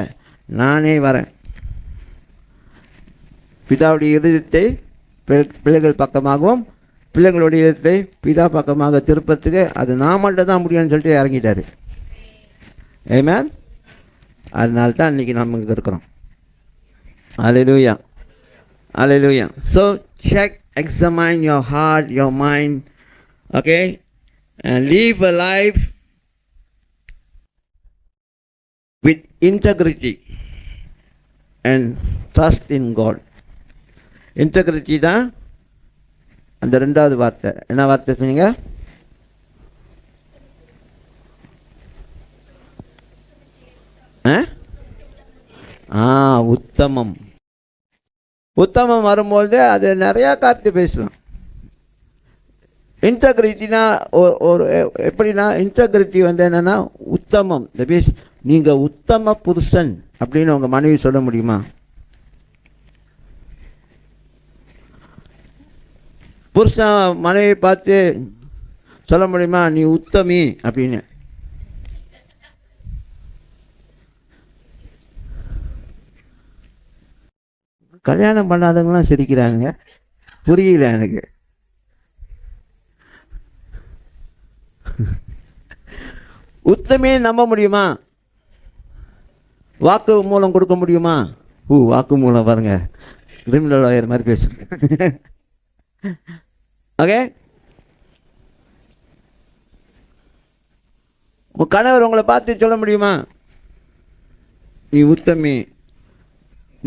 Speaker 1: நானே வரேன், பிதாவுடைய இருதயத்தை பிள்ளைகள் பக்கமாகவும் பிள்ளைங்களுடைய இதயத்தை பிதா பக்கமாக திருப்பத்துக்கு அது நான் மட்டும் தான் முடியும்னு சொல்லிட்டு இறங்கிட்டார். ஆமென். அதனால தான் இன்றைக்கி நம்ம இங்கே இருக்கிறோம். Hallelujah, hallelujah. So check, examine your heart, your mind, okay, and live a life with integrity and trust in God. Integrity தான் அந்த ரெண்டாவது வார்த்தை. என்ன வார்த்தை சொன்னீங்க? உத்தமம். உத்தமம் வரும்போது அது நிறையா கார்த்து பேசலாம். இன்டெகிரிட்டினா ஒரு எப்படின்னா, இன்டெகிரிட்டி வந்து என்னென்னா உத்தமம். நீங்கள் உத்தம புருஷன் அப்படின்னு உங்கள் மனைவி சொல்ல முடியுமா? புருஷன் மனைவி பார்த்து சொல்ல முடியுமா நீ உத்தமி அப்படின்னு? கல்யாணம் பண்ணாதவங்களாம் சிரிக்கிறாங்க, புரியல எனக்கு. உத்தமே நம்ப முடியுமா? வாக்கு மூலம் கொடுக்க முடியுமா? வாக்கு மூலம் பாருங்க, கிரிமினல் லாயர் மாதிரி பேசுறேன். ஓகே, உங்கள் கணவர் உங்களை பார்த்து சொல்ல முடியுமா நீ உத்தமி,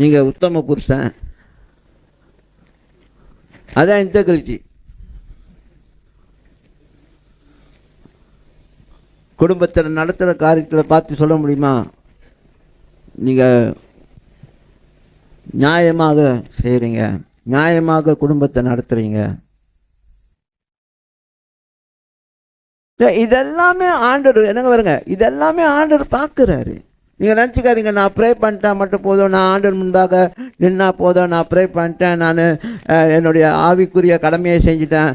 Speaker 1: நீங்கள் உத்தம புருஷன்? அதான் இன்டெகிரிட்டி. குடும்பத்தில் நடத்துகிற காரியத்தில் பார்த்து சொல்ல முடியுமா நீங்கள் நியாயமாக செய்கிறீங்க, நியாயமாக குடும்பத்தை நடத்துகிறீங்க? இதெல்லாமே ஆண்டவர் என்னங்க வருங்க, இதெல்லாமே ஆண்டவர் பார்க்குறாரு. நீங்கள் நினச்சிக்காதீங்க நான் ப்ரே பண்ணிட்டா மட்டும் போதும், நான் ஆண்டவர் முன்பாக நின்னா போதும், நான் ப்ரே பண்ணிட்டேன், நான் என்னுடைய ஆவிக்குரிய கடமையை செஞ்சிட்டேன்.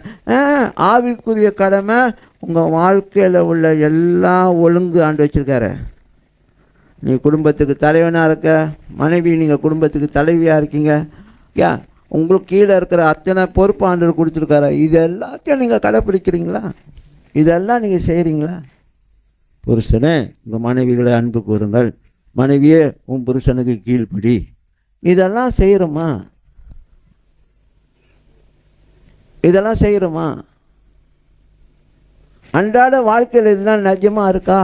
Speaker 1: ஆவிக்குரிய கடமை உங்கள் வாழ்க்கையில் உள்ள எல்லா ஒழுங்கு ஆண்டு வச்சுருக்காரு. நீ குடும்பத்துக்கு தலைவனாக இருக்க, மனைவி நீங்கள் குடும்பத்துக்கு தலைவியாக இருக்கீங்க, உங்களுக்கு கீழே இருக்கிற அத்தனை பொறுப்பு ஆண்டவர் கொடுத்துருக்காரு. இது எல்லாத்தையும் நீங்கள் கடைப்பிடிக்கிறீங்களா? இதெல்லாம் நீங்கள் செய்கிறீங்களா? புருஷனே உங்கள் மனைவிகளை அன்பு கூறுங்கள், மனைவியே உன் புருஷனுக்கு கீழ்ப்படி. இதெல்லாம் செய்கிறோமா? இதெல்லாம் செய்கிறோமா? அன்றாட வாழ்க்கையில் இதெல்லாம் நிஜமாக இருக்கா?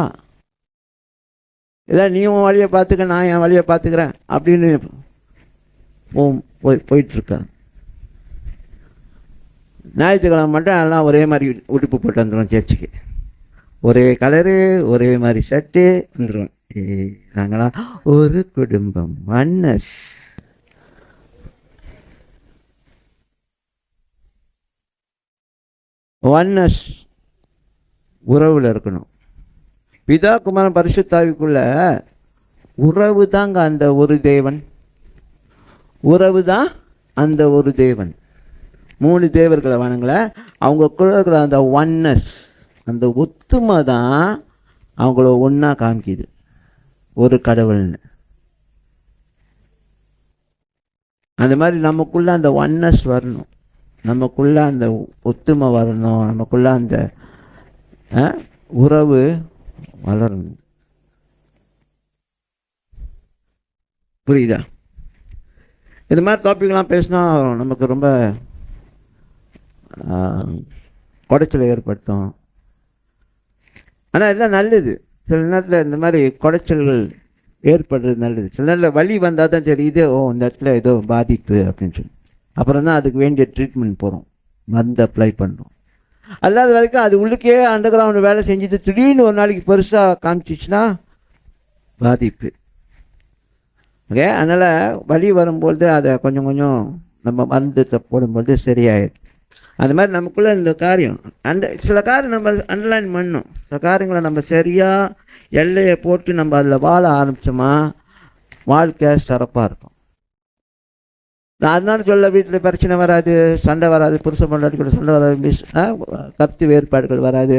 Speaker 1: இதான் நீ உன் வழியை பார்த்துக்க, நான் என் வழியை பார்த்துக்கிறேன் அப்படின்னு போயிட்டுருக்கா? ஞாயிற்றுக்கிழமை மட்டும் எல்லாம் ஒரே மாதிரி உடுப்பு போட்டு வந்துடும் சர்ச்சுக்கு, ஒரே கலரு, ஒரே மாதிரி ஷர்ட்டு வந்துடும். நாங்களாம் ஒரு குடும்பம், ஒன்னஸ். ஒன்னஸ் உறவில் இருக்கணும். பிதா குமாரன் பரிசுத்தாவிக்குள்ள உறவு தாங்க அந்த ஒரு தேவன். உறவு தான் அந்த ஒரு தேவன். 3 தேவர்களை வணங்கல, அவங்களுக்குள்ள இருக்கிற அந்த ஒன்னஸ், அந்த ஒத்துமை தான் அவங்கள ஒன்றா காமிக்குது ஒரு கடவுள்னு. அந்த மாதிரி நமக்குள்ள அந்த ஒன்னஸ் வரணும், நமக்குள்ள அந்த ஒத்துமை வரணும், நமக்குள்ள அந்த உறவு வளரணும். புரியுதா? இது மாதிரி டாபிக்லாம் பேசினா நமக்கு ரொம்ப குடைச்சலை ஏற்படுத்தும். ஆனால் இதெல்லாம் நல்லது. சில நேரத்தில் இந்த மாதிரி குடைச்சல்கள் ஏற்படுறது நல்லது. சில நேரத்தில் வலி வந்தால் தான் சரி, இது இந்த இடத்துல ஏதோ பாதிப்பு அப்படின்னு சொல்லி அப்புறம் தான் அதுக்கு வேண்டிய ட்ரீட்மெண்ட் போகிறோம், மருந்து அப்ளை பண்ணுறோம். அல்லாத வரைக்கும் அது உள்ளுக்கே அண்டர் கிரவுண்ட் வேலை செஞ்சுட்டு திடீர்னு ஒரு நாளைக்கு பெருசாக காமிச்சிச்சுன்னா பாதிப்பு. ஓகே, அதனால் வலி வரும்போது அதை கொஞ்சம் கொஞ்சம் நம்ம மருந்து போடும்போது சரியாயிடும். அந்த மாதிரி நமக்குள்ளே இந்த காரியம் சில காரியம் நம்ம அண்டர்லைன் பண்ணணும். சில காரியங்களை நம்ம சரியாக எல்லையை போட்டு நம்ம அதில் வாழ ஆரம்பித்தோமா வாழ்க்கை சிறப்பாக இருக்கும். நான் அதனால சொல்ல, வீட்டில் பிரச்சனை வராது, சண்டை வராது, புருஷ பொண்டாட்டி கூட சண்டை வராது, கருத்து வேறுபாடுகள் வராது,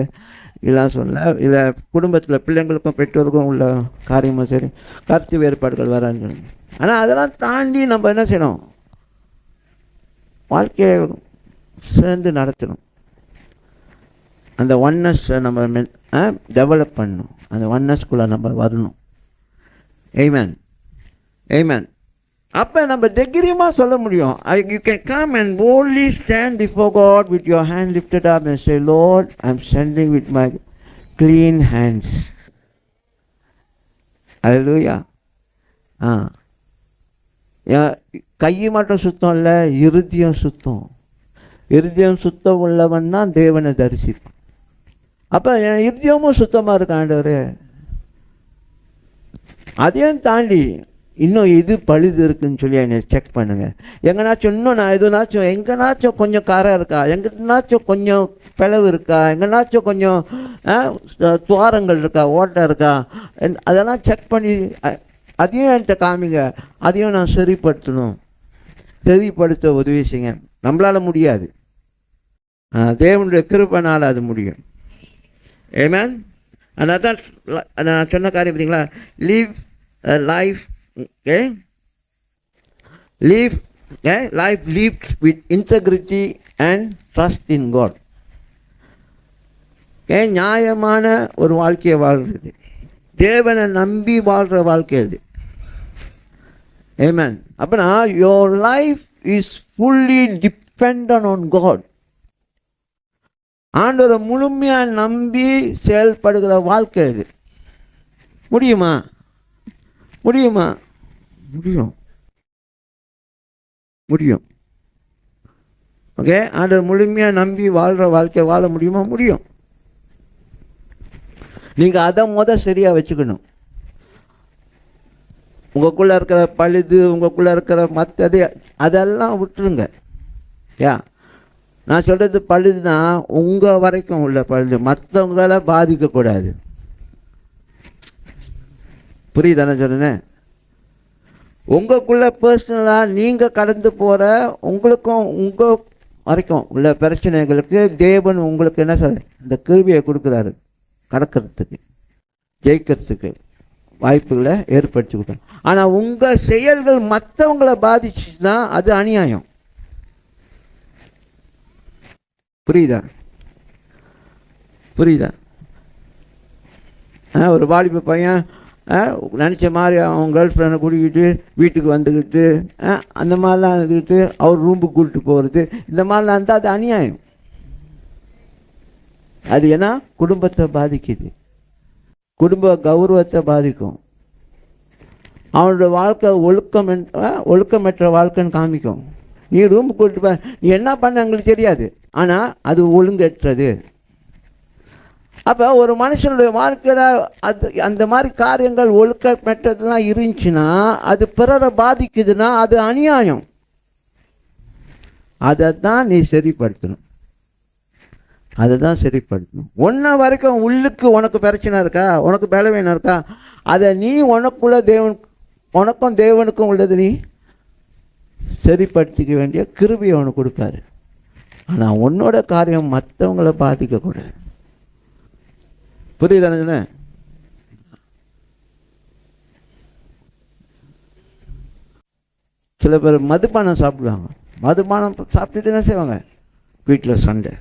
Speaker 1: இதெல்லாம் சொல்ல. இல்லை குடும்பத்தில் பிள்ளைங்களுக்கும் பெற்றோருக்கும் உள்ள காரியமும் சரி, கருத்து வேறுபாடுகள் வராது. ஆனால் அதெல்லாம் தாண்டி நம்ம என்ன செய்யணும், வாழ்க்கையை சேர்ந்து நடத்தணும். அந்த ஒன்னஸை நம்ம டெவலப் பண்ணணும், அந்த ஒன்னஸ்குள்ளே நம்ம வரணும். ஆமென், ஆமென். அப்போ நம்ம தைரியமாக சொல்ல முடியும். You can come and boldly stand before God with your hand lifted up and say, Lord, I'm standing with my clean hands. Hallelujah. கை மட்டும் சுத்தம் இல்லை, இருதயம் சுத்தம். இருதயம் சுத்தம் உள்ளவன் தான் தேவனை தரிசிப்பான். அப்போ என் இருதயமும் சுத்தமாக இருக்க ஆண்டவரே. அதையும் தாண்டி இன்னும் எது பழுது இருக்குன்னு சொல்லி என்னை செக் பண்ணுங்கள். எங்கேனாச்சும் இன்னும் நான் எதுனாச்சும் எங்கேனாச்சும் கொஞ்சம் காரம் இருக்கா, எங்கேனாச்சும் கொஞ்சம் பிளவு இருக்கா, எங்கேனாச்சும் கொஞ்சம் துவாரங்கள் இருக்கா, ஓட்டை இருக்கா, அதெல்லாம் செக் பண்ணி அதையும் என்கிட்ட காமிங்க. அதையும் நான் சரிப்படுத்தணும். சரிப்படுத்த உதவி செய்யுங்க. நம்மளால் முடியாது, தேவனுடைய கிருபையினால் அது முடியும். ஆமென். அதனால தான் நான் சொன்ன காரியம் பார்த்தீங்களா, live a life, okay, live life lived with integrity and trust in God. Okay, நியாயமான ஒரு வாழ்க்கையை வாழ்கிறது, தேவனை நம்பி வாழ்கிற வாழ்க்கை அது. ஆமென். அப்படின்னா your life is fully dependent on God. ஆண்டவரை முழுமையாக நம்பி செயல்படுகிற வாழ்க்கை அது. முடியுமா? முடியுமா? முடியும், முடியும். ஓகே, ஆண்டவர் முழுமையாக நம்பி வாழ்கிற வாழ்க்கை வாழ முடியுமா? முடியும். நீங்கள் அதை சரியாக வச்சுக்கணும். உங்களுக்குள்ளே இருக்கிற பழுது, உங்களுக்குள்ளே இருக்கிற மற்றது அதெல்லாம் விட்டுருங்க. நான் சொல்கிறது பழுதுனா உங்கள் வரைக்கும் உள்ள பழுது, மற்றவங்களை பாதிக்கக்கூடாது. புரியுதானே சொன்னேன்? உங்களுக்குள்ள பர்சனலாக நீங்கள் கடந்து போகிற உங்களுக்கும் உங்கள் வரைக்கும் உள்ள பிரச்சனைகளுக்கு தேவன் உங்களுக்கு என்ன சொல்ல, இந்த கிருபையை கொடுக்குறாரு, கடக்கிறதுக்கு, ஜெயிக்கிறதுக்கு வாய்ப்புகளை ஏற்படுத்தி கொடுத்தாங்க. ஆனால் உங்கள் செயல்கள் மற்றவங்களை பாதிச்சுன்னா அது அநியாயம். புரியுதா? புரியுதா? ஒரு வாலிப பையன் நினச்ச மாதிரி அவன் கேர்ள் ஃப்ரெண்டை கூட்டிக்கிட்டு வீட்டுக்கு வந்துக்கிட்டு அந்த மாதிரிலாம் இருந்துக்கிட்டு அவர் ரூமுக்கு கூப்பிட்டு போகிறது, இந்த மாதிரிலாம் இருந்தால் அது அநியாயம். அது ஏன்னா குடும்பத்தை பாதிக்குது, குடும்ப கௌரவத்தை பாதிக்கும், அவனோட வாழ்க்கை ஒழுக்கமற்ற வாழ்க்கைன்னு காமிக்கும். நீ ரூமுக்கு கூப்பிட்டு போ, நீ என்ன பண்ண எங்களுக்கு தெரியாது, ஆனால் அது ஒழுங்கற்றது. அப்போ ஒரு மனுஷனுடைய வாழ்க்கையில் அந்த மாதிரி காரியங்கள் ஒழுக்கமற்றதுலாம் இருந்துச்சுன்னா, அது பிறரை பாதிக்குதுன்னா அது அநியாயம். அதை தான் நீ சரிப்படுத்தணும். அதை தான் சரிப்படுத்தணும். ஒன்றா வரைக்கும் உள்ளுக்கு உனக்கு பிரச்சனை இருக்கா, உனக்கு பலவீனம் இருக்கா, அதை நீ உனக்குள்ள உனக்கும் தேவனுக்கும் உள்ளது நீ சரிப்படுத்திக்க வேண்டிய கிருபையை அவனுக்கு கொடுப்பாரு. ஆனால் உன்னோட காரியம் மற்றவங்கள பாதிக்கக்கூடாது. புரியுதானுங்கண்ணே? சில பேர் மதுபானம் சாப்பிடுவாங்க. மதுபானம் சாப்பிட்டுட்டு என்ன செய்வாங்க? வீட்டில் சண்டை.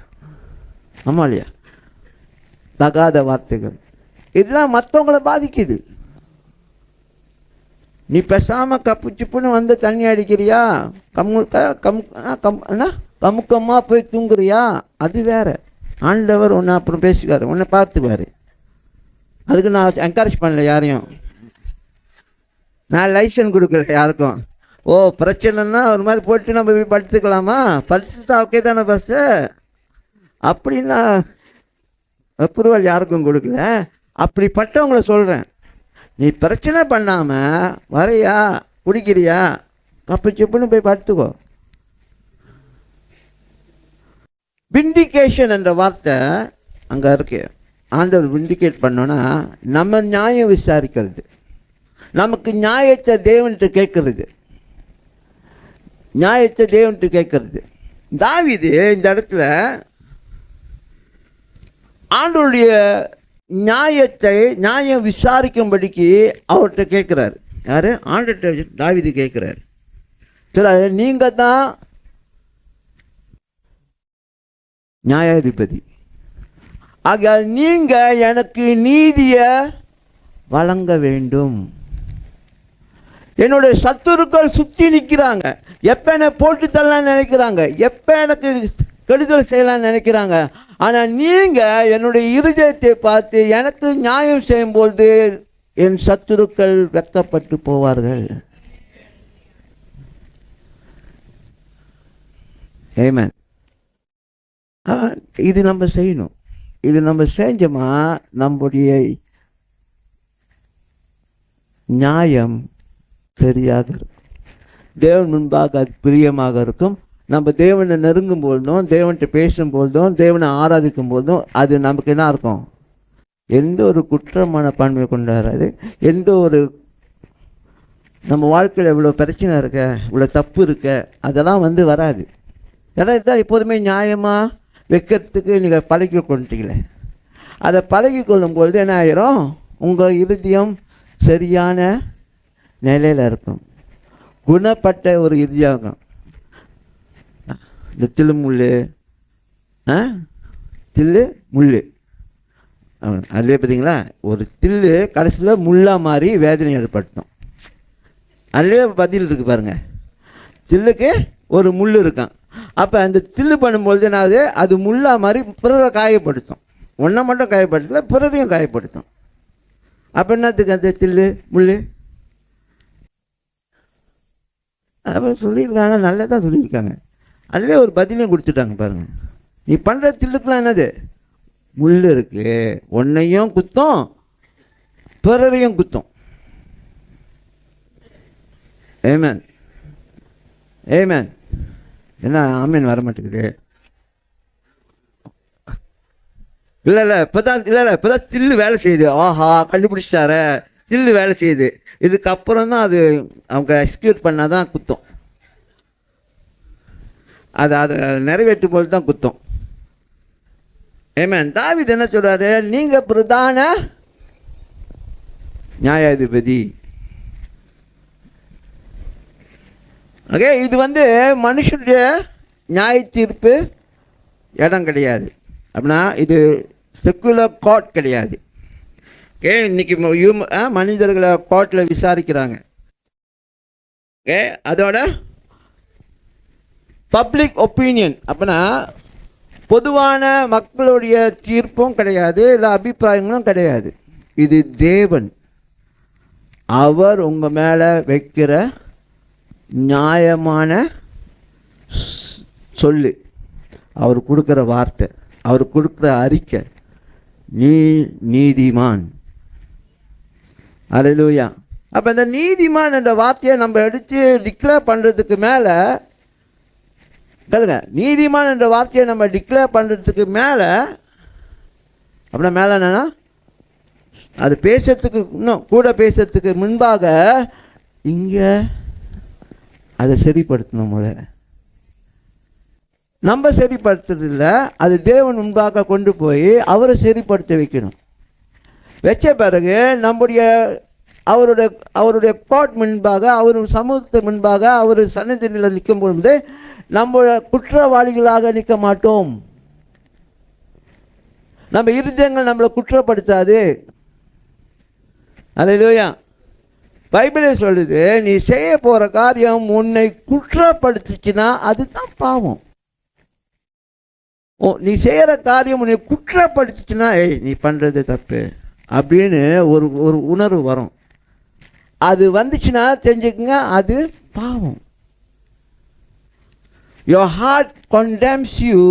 Speaker 1: ஆமாம் இல்லையா? தகாத வார்த்தைகள், இதெல்லாம் மற்றவங்கள பாதிக்குது. நீ பேசாமல் கப்பு சிப்புன்னு வந்து தண்ணி அடிக்கிறியா, கமுக்கமாக போய் தூங்குறியா, அது வேற. ஆண்டவர் ஒன்று அப்புறம் பேசிக்காரு, உன்னை பார்த்துக்குவார். அதுக்கு நான் என்கரேஜ் பண்ணல யாரையும், நான் லைசன்ஸ் கொடுக்கல யாருக்கும். ஓ பிரச்சனைன்னா ஒரு மாதிரி போட்டு நம்ம போய் படுத்துக்கலாமா, படுத்துட்டா ஓகே தானே பஸ்ஸு அப்படின்னா அப்ரூவல் யாருக்கும் கொடுக்கல. அப்படிப்பட்டவங்கள சொல்கிறேன், நீ பிரச்சனை பண்ணாமல் வரையா, குடிக்கிறியா, கப்பு சிப்புன்னு போய் படுத்துக்கோ. விண்டிகேஷன் என்ற வார்த்தை அங்கே இருக்கு. ஆண்டவர் விண்டிகேட் பண்ணோன்னா நம்ம நியாயம் விசாரிக்கிறது, நமக்கு நியாயத்தை தேவன்கிட்ட கேட்கறது, நியாயத்தை தேவன்கிட்ட கேட்கறது. தாவீது இந்த இடத்துல ஆண்டவருடைய நியாயம் விசாரிக்கும்படிக்கு அவர்கிட்ட கேட்குறாரு. யார்? ஆண்டவர்கிட்ட தாவீது கேட்குறாரு. சரி, நீங்கள் தான் நியாயாதிபதி, ஆகையால் நீங்கள் எனக்கு நீதியை வழங்க வேண்டும். என்னுடைய சத்துருக்கள் சுற்றி நிற்கிறாங்க, எப்போ என்னை போட்டு தரலான்னு நினைக்கிறாங்க, எப்போ எனக்கு கெடுதல் செய்யலான்னு நினைக்கிறாங்க. ஆனால் நீங்கள் என்னுடைய இருதயத்தை பார்த்து எனக்கு நியாயம் செய்யும்போது என் சத்துருக்கள் வெட்கப்பட்டு போவார்கள். ஆமென். இது நம்ம செய்யணும். இது நம்ம செஞ்சோமா நம்முடைய நியாயம் சரியாக இருக்கும், தேவன் முன்பாக அது பிரியமாக இருக்கும். நம்ம தேவனை நெருங்கும் பொழுதும், தேவன்கிட்ட பேசும்பொழுதும், தேவனை ஆராதிக்கும் பொழுதும் அது நமக்கு என்ன இருக்கும்? எந்த ஒரு குற்றமான பன்மையை கொண்டு வராது. எந்த ஒரு நம்ம வாழ்க்கையில் இவ்வளோ பிரச்சனை இருக்க, இவ்வளோ தப்பு இருக்க, அதெல்லாம் வராது. ஏன்னா இதுதான் எப்போதுமே நியாயமாக வைக்கிறதுக்கு நீங்கள் பழகி கொண்டுட்டீங்களே. அதை பழகி கொள்ளும்பொழுது என்ன ஆயிரும்? உங்கள் இருதயம் சரியான நிலையில் இருக்கும், குணப்பட்ட ஒரு இருதயம். இந்த தில்லு முள்ளு அதுலேயே பார்த்தீங்களா, ஒரு தில்லு கடைசியில் முள்ளா மாதிரி வேதனை ஏற்படுத்தும். அதுலேயே பதில் இருக்குது பாருங்கள், தில்லுக்கு ஒரு முள் இருக்கான். அப்போ அந்த தில்லு பண்ணும்பொழுது என்னாவது, அது முள்ளா மாதிரி பிறரை காயப்படுத்தும். ஒன்றை மட்டும் காயப்படுத்தல, பிறரையும் காயப்படுத்தும். அப்போ என்னத்துக்கு அந்த தில்லு முள்? அப்போ சொல்லியிருக்காங்க, நல்லதாக சொல்லியிருக்காங்க. அதிலே ஒரு பதிலையும் கொடுத்துட்டாங்க பாருங்கள். நீ பண்ணுற தில்லுக்கெலாம் என்னது? முள் இருக்குது, ஒன்றையும் குத்தம், பிறரையும் குத்தம். ஆமென், ஆமென். என்ன ஆமென் வர மாட்டேங்குது? இல்லை இப்போ தான் தில்லு வேலை செய்யுது. ஆஹா, கண்டுபிடிச்சிட்டார, தில்லு வேலை செய்யுது. இதுக்கப்புறம் தான் அது அவங்க எக்ஸிக்யூட் பண்ணால் தான் குத்தம். அதை நிறைவேற்றும் போது தான் குத்தம். ஆமென். தாவீது என்ன சொல்றாரு? நீங்கள் பிரதான நியாயாதிபதி. ஓகே, இது மனுஷனுடைய நியாய தீர்ப்பு இடம் கிடையாது. அப்படின்னா இது செக்குலர் கோர்ட் கிடையாது. ஓகே, இன்னைக்கு மனிதர்களை கோர்ட்டில் விசாரிக்கிறாங்க. ஓகே, அதோட பப்ளிக் ஒப்பீனியன், அப்படின்னா பொதுவான மக்களுடைய தீர்ப்பும் கிடையாது, இல்லை அபிப்பிராயங்களும் கிடையாது. இது தேவன் அவர் உங்கள் மேலே வைக்கிற நியாயமான சொல்லு, அவர் கொடுக்குற வார்த்தை, அவர் கொடுக்குற அறிக்கை, நீ நீதிமான். அல்லேலூயா. அப்போ இந்த நீதிமான் என்ற வார்த்தையை நம்ம எடுத்து டிக்ளேர் பண்ணுறதுக்கு மேலே கேளுங்க, நீதிமான் என்ற வார்த்தையை நம்ம டிக்ளேர் பண்ணுறதுக்கு மேலே, அப்படின்னா மேலே என்னன்னா, அது பேசுறதுக்கு இன்னும் கூட பேசுறதுக்கு முன்பாக இங்கே அதை சரிப்படுத்தணும். முதல்ல நம்ம சரிப்படுத்துறதில்ல, அது தேவன் முன்பாக கொண்டு போய் அவரை சரிப்படுத்த வைக்கணும். வச்ச பிறகு நம்முடைய அவருடைய கோர்ட் முன்பாக, அவர் சமூகத்து முன்பாக, அவர் சன்னதியில் நிற்கும் பொழுது நம்ம குற்றவாளிகளாக நிற்க மாட்டோம். நம்ம இருதயங்கள் நம்மளை குற்றப்படுத்தாது. அல்லேலூயா. பைபிளே சொல்லுது, நீ செய்ய போகிற காரியம் உன்னை குற்றப்படுத்துச்சுன்னா அதுதான் பாவம். நீ செய்கிற காரியம் உன்னை குற்றப்படுத்துச்சுன்னா நீ பண்ணுறது தப்பு அப்படின்னு ஒரு உணர்வு வரும். அது வந்துச்சுன்னா தெரிஞ்சுக்குங்க, அது பாவம். Your heart condemns you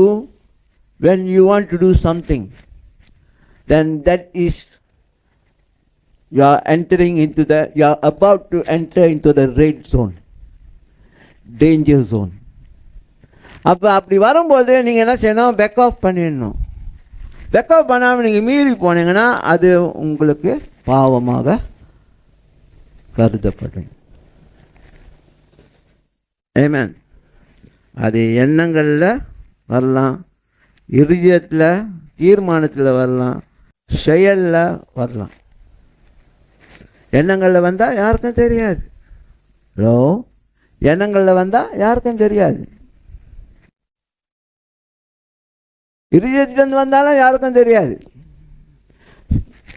Speaker 1: when you want to do something. Then that is, you are about to enter into the red zone, danger zone. அப்படி வரும்போது நீங்கள் என்ன செய்யணும்? பேக் ஆஃப் பண்ணிடணும். பேக் ஆஃப் பண்ணாமல் நீங்கள் மீறி போனீங்கன்னா அது உங்களுக்கு பாவமாக கருதப்படும். ஆமென். அது எண்ணங்களில் வரலாம், இருதயத்தில் தீர்மானத்தில் வரலாம், செயலில் வரலாம். எண்ணங்களில் வந்தால் யாருக்கும் தெரியாது. ஹலோ, எண்ணங்களில் வந்தால் யாருக்கும் தெரியாது. இருதயத்திலிருந்து வந்தாலும் யாருக்கும் தெரியாது.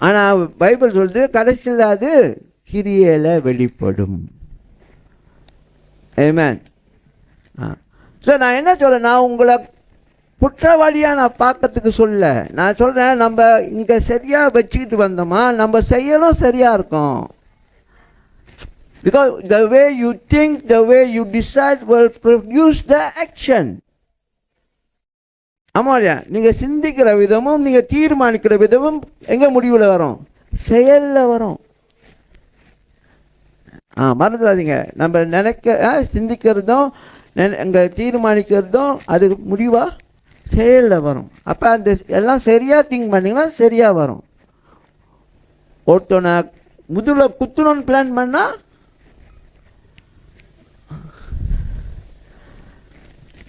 Speaker 1: ஆனால் பைபிள் சொல்லுது, கடைசியில் அது கிரியையில் வெளிப்படும். ஆமென். ஸோ நான் என்ன சொல்கிறேன், நான் உங்களை குற்றவாளியாக நான் பார்க்கறதுக்கு சொல்ல, நான் சொல்கிறேன், நம்ம இங்கே சரியாக வச்சுக்கிட்டு வந்தோமா நம்ம செயலும் சரியாக இருக்கும். Because the way you think, the way you decide will produce the action. ஆமாம் இல்லையா? நீங்கள் சிந்திக்கிற விதமும் நீங்கள் தீர்மானிக்கிற விதமும் எங்கே முடிவில் வரும்? செயலில் வரும். மறந்துடாதீங்க, நம்ம சிந்திக்கிறதும் எங்கள் தீர்மானிக்கிறதும் அது முடிவாக செயலில் வரும். அப்போ அந்த எல்லாம் சரியாக திங்க் பண்ணிங்கன்னா சரியாக வரும். ஒருத்தனை முதுகில் குத்தணும்னு பிளான் பண்ணால்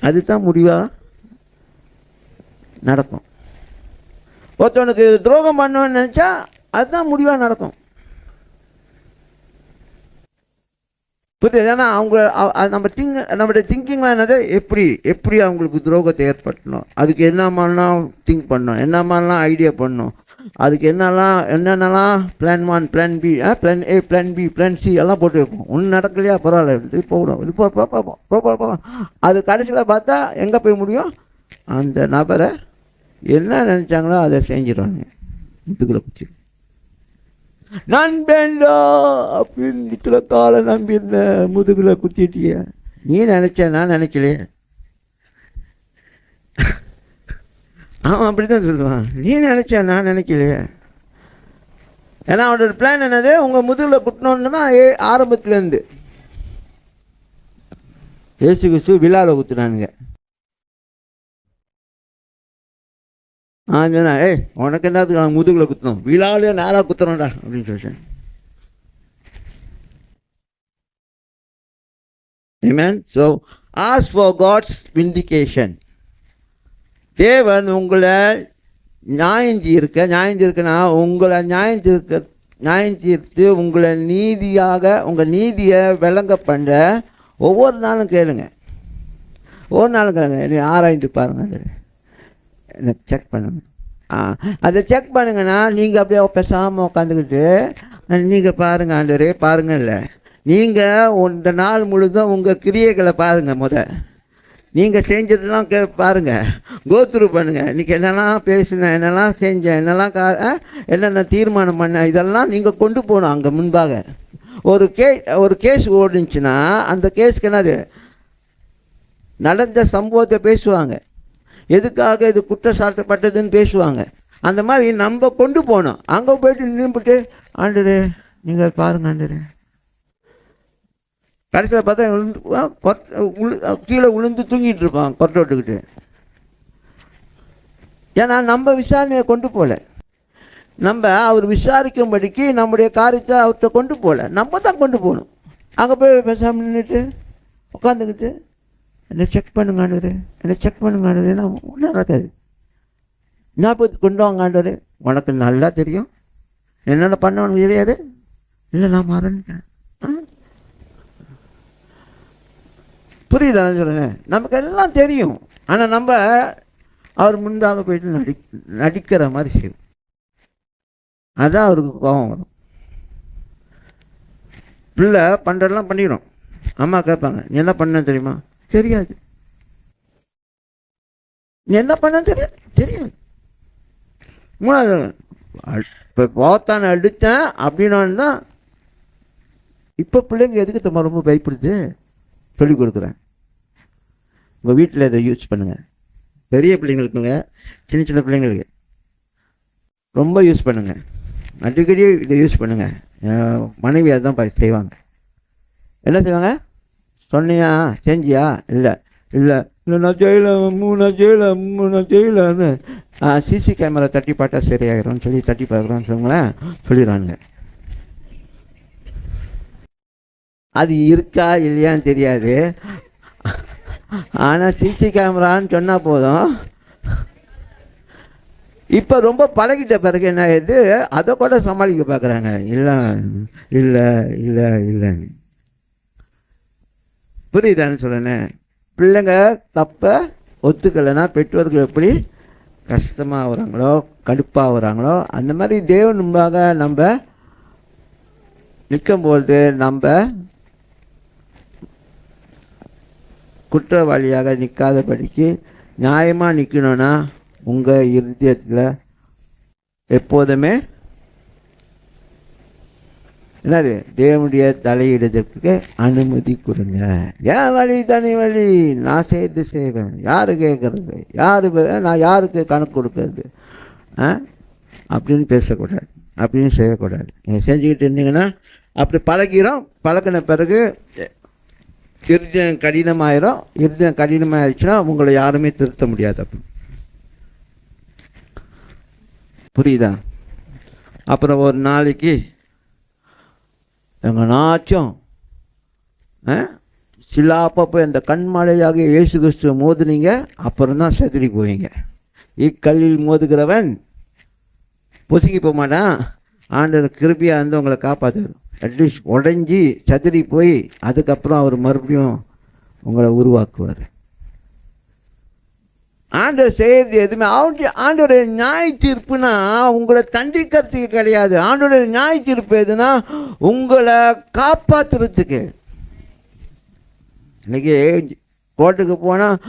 Speaker 1: அதுதான் முடிவாக நடக்கும். ஒருத்தவனுக்கு துரோகம் பண்ணணும்னு நினச்சா அதுதான் முடிவாக நடக்கும். புரியுது? ஏன்னா நம்மளுடைய திங்கிங்லாம் என்னது, எப்படி அவங்களுக்கு துரோகத்தை ஏற்படுத்தணும், அதுக்கு என்ன மாதிரிலாம் திங்க் பண்ணணும், என்ன மாதிரிலாம் ஐடியா பண்ணணும், அதுக்கு என்னென்னலாம் plan 1, plan B, plan A, plan B, plan C எல்லாம் போட்டு வைப்போம். ஒன்றும் நடக்கலையா, பரவாயில்ல, இது போகணும், இது பார்ப்போம். அது கடைசியில் பார்த்தா எங்கே போய் முடியும்? அந்த நபரை என்ன நினச்சாங்களோ அதை செஞ்சிடறாங்க. இதுக்குள்ள குச்சி நண்பேண்டா அப்படின்னு இத்தனை காலம் நம்பியிருந்தேன், முதுகுல குத்திட்டிய. நீ நினச்ச, நான் நினைக்கலையே. அவன் அப்படி தான் சொல்லுவான், நீ நினச்ச, நான் நினைக்கலையே. ஏன்னா அவனோட பிளான் என்னது, உங்கள் முதுகில் குட்டினோன்னா ஆரம்பத்துலேருந்து ஏசு கிறிஸ்து விழாவில் குத்துனானுங்க. சொன்னா, உனக்கு என்னதுக்கு அவன் முதுகில் குத்தணும், விழாவிலே நேராக குத்துறோம்டா அப்படின்னு சொல்லிட்டேன். Amen. So ask for God's vindication. தேவன் உங்களை நியாயந்தீர்க்குன்னா உங்களை நியாயந்தீர்த்து உங்களை உங்கள் நீதியை விளங்க பண்ண ஒவ்வொரு நாளும் கேளுங்க. நீ ஆராய்ந்து பாருங்க, எனக்கு செக் பண்ணுங்க. அதை செக் பண்ணுங்கன்னா நீங்கள் அப்படியே பேசாமல் உட்காந்துக்கிட்டு நீங்கள் பாருங்க, ஆண்டவரே பாருங்க. இல்லை, நீங்கள் இந்த நாள் முழுதும் உங்கள் கிரியைகளை பாருங்கள். நீங்கள் செஞ்சதெல்லாம் பாருங்கள், கோத்ரூ பண்ணுங்கள். இன்றைக்கி என்னெல்லாம் பேசினேன், என்னெல்லாம் செஞ்சேன், என்னென்ன தீர்மானம் பண்ணேன், இதெல்லாம் நீங்கள் கொண்டு போகணும் அங்கே முன்பாக. ஒரு கேஸ் ஓடுச்சுன்னா அந்த கேஸுக்கு என்னது, நடந்த சம்பவத்தை பேசுவாங்க, எதுக்காக இது குற்றச்சாட்டப்பட்டதுன்னு பேசுவாங்க. அந்த மாதிரி நம்ம கொண்டு போனோம். அங்கே போய்ட்டு நின்றுட்டு, ஆண்டரே நீங்கள் பாருங்க, ஆண்டரே கடைசியில் பார்த்தா கீழே விழுந்து தூங்கிட்டு இருப்பான் கொட்டை விட்டுக்கிட்டு. ஏன்னா நம்ம விசாரணையை கொண்டு போகல, நம்ம அவர் விசாரிக்கும்படிக்கு நம்முடைய காரியத்தை அவர்கிட்ட கொண்டு போகல, நம்ம தான் கொண்டு போகணும். அங்கே போய் பேசாமல் நின்றுட்டு உட்காந்துக்கிட்டு என்னை செக் பண்ணுங்காண்டுரு, என்னை செக் பண்ணுங்காண்டுருன்னா ஒன்றும் நடக்காது. ஞாபகத்துக்கு கொண்டு வாங்காண்டுரு, உனக்கு நல்லா தெரியும் என்னென்ன பண்ண உனக்கு தெரியாது. இல்லை நான் மறந்துட்டேன். புரியுதா சொல்லுங்க? நமக்கு எல்லாம் தெரியும், ஆனால் நம்ம அவர் முன்பாக போயிட்டு நடிக்கிற மாதிரி செய்யும். அதான் அவருக்கு கோபம் வரும். பிள்ளை பண்ணுறதெல்லாம் பண்ணிடும். அம்மா கேட்பாங்க, நீ என்ன பண்ண தெரியுமா? தெரியாது. நீ என்ன பண்ண தெரியாது. மூணாவது, இப்போ போத்தான அடித்தேன் அப்படின்னு தான். இப்போ பிள்ளைங்க எதுக்கு நம்ம ரொம்ப பயப்படுது சொல்லிக் கொடுக்குறேன். உங்கள் வீட்டில் இதை யூஸ் பண்ணுங்கள். பெரிய பிள்ளைங்களுக்குங்க, சின்ன சின்ன பிள்ளைங்களுக்கு ரொம்ப யூஸ் பண்ணுங்கள். அடிக்கடி இதை யூஸ் பண்ணுங்கள். மனைவி அதுதான் செய்வாங்க. என்ன செய்வாங்க? சொன்னியா செஞ்சியா? இல்லை இல்லை இல்லை நான் செய்யலை நான் செய்யலைன்னு சிசி கேமரா தட்டி பார்த்தா சரியாயிரும் சொல்லி தட்டி பார்க்குறோன்னு சொல்லுங்களேன், சொல்லிடுறானுங்க. அது இருக்கா இல்லையான்னு தெரியாது, ஆனால் சிசி கேமரான்னு சொன்னால் போதும். இப்போ ரொம்ப பழகிட்ட பிறகு என்ன ஆகுது, அதை கூட சமாளிக்க பார்க்குறாங்க. இல்லை இல்லை இல்லை இல்லைன்னு. புரியுதான்னு சொல்லுனேன். பிள்ளைங்க தப்பை ஒத்துக்கலைன்னா பெற்றோர்கள் எப்படி கஷ்டமாக வராங்களோ கடுப்பாக வராங்களோ அந்த மாதிரி தேவன் முன்பாக நம்ம நிற்கும்போது நம்ம குற்றவாளியாக நிற்காதபடிக்கு நியாயமாக நிற்கணும்னா உங்கள் இருதயத்தில் எப்போதுமே என்னது தேவனுடைய தலையிடுறதுக்கு அனுமதி கொடுங்க. ஏன் வழி தனி வழி, நான் செய்து செய்வேன், யாரு கேட்கறது, நான் யாருக்கு கணக்கு கொடுக்கறது அப்படின்னு பேசக்கூடாது, அப்படின்னு செய்யக்கூடாது. நீங்கள் செஞ்சுக்கிட்டு இருந்தீங்கன்னா அப்படி பழகிறோம். பழக்கின பிறகு இருதயம் கடினமாயிரும். இருதயம் கடினமாகிடுச்சுன்னா உங்களை யாருமே திருத்த முடியாது. அப்படி புரியுதா? அப்புறம் ஒரு நாளைக்கு எங்கனாச்சும் சிலாப்போ இந்த கண்மலையாக இயேசு கிறிஸ்துவ மோதுனீங்க, அப்புறம் தான் செதறி போவீங்க. இக்கல்லில் மோதுகிறவன் பொசுங்கி போக மாட்டான். ஆண்டவர் கிருபையாக இருந்து உங்களை காப்பாற்றுவார். அட்லீஸ்ட் உடஞ்சி சதுரி போய் அதுக்கப்புறம் அவர் மறுபடியும் உங்களை உருவாக்குவார். ஆண்டவர் செய்யறது எதுவுமே ஆண்டோடைய நியாய தீர்ப்புனா உங்களை தண்டிக்கிறதுக்கு கிடையாது. ஆண்டோடைய நியாய தீர்ப்பு எதுனா உங்களை காப்பாற்றுறதுக்கு. இன்னைக்கு கோர்ட்டுக்கு போனால்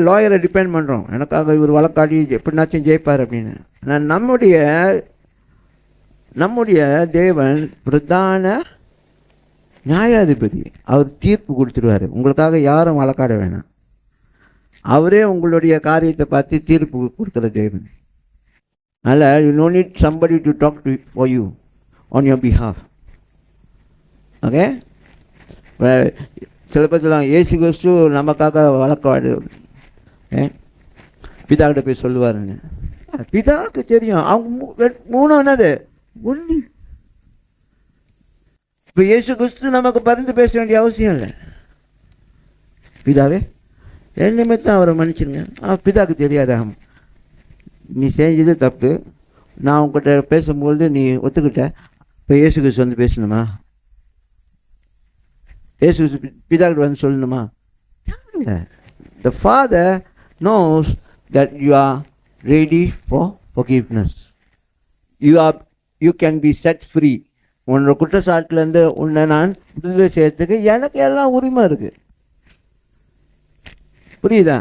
Speaker 1: லாயரை டிபெண்ட் பண்ணுறோம், எனக்காக இவர் வழக்காடி எப்படினாச்சும் ஜெயிப்பார் அப்படின்னு. ஆனால் நம்முடைய தேவன் பிரதான நியாயாதிபதி. அவர் தீர்ப்பு கொடுத்துருவார். உங்களுக்காக யாரும் வழக்காட வேணாம். அவரே உங்களுடைய காரியத்தை பார்த்து தீர்ப்பு கொடுக்குற தேவன். அதனால் you no need somebody to talk to for you on your behalf. Okay, சில பேர் சொல்லலாம் இயேசு கிறிஸ்து நமக்காக வழக்காடு பிதாக்கிட்ட போய் சொல்லுவாருன்னு. பிதாவுக்கு தெரியும். அவங்க மூணு என்னது ஒன்று. இப்போ இயேசு கிறிஸ்து நமக்கு பரிந்து பேச வேண்டிய அவசியம் இல்லை. பிதாவே என் நிமித்தம் அவரை மன்னிச்சிருங்க. பிதாவுக்கு தெரியாதா நீ செஞ்சது தப்பு, நான் உங்ககிட்ட பேசும்பொழுது நீ ஒத்துக்கிட்ட, இப்போ இயேசு கிறிஸ்து வந்து பேசணுமா? இயேசு கிறிஸ்து பிதாக்கிட்ட வந்து சொல்லணுமா? The Father knows that you are ready for forgiveness. You can be set free. உன்னோட குற்றச்சாட்டுலேருந்து உன்னை நான் விடுதலை செய்யறதுக்கு எனக்கு எல்லாம் உரிமை இருக்குது. புரியுதா?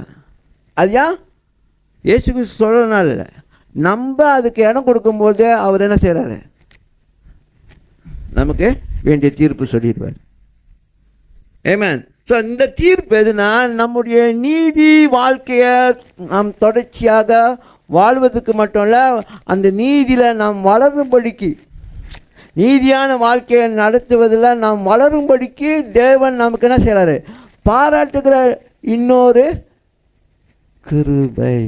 Speaker 1: அது ஏன் இயேசு கிறிஸ்து சொல்கிறதுனால இல்லை, நம்ம அதுக்கு இடம் கொடுக்கும்போது அவர் என்ன செய்கிறாரு, நமக்கு வேண்டிய தீர்ப்பு சொல்லிடுவார். ஆமென். ஸோ இந்த தீர்ப்பு எதுனா நம்முடைய நீதி வாழ்க்கையை நாம் தொடர்ச்சியாக வாழ்வதற்கு மட்டும் இல்லை, அந்த நீதியில் நாம் வளரும்படிக்கு. நீதியான வாழ்க்கையை நடத்துவதில் நாம் வளரும்படிக்கு தேவன் நமக்கு என்ன செய்கிறாரு? பாராட்டுகிற இன்னொரு கிருபை.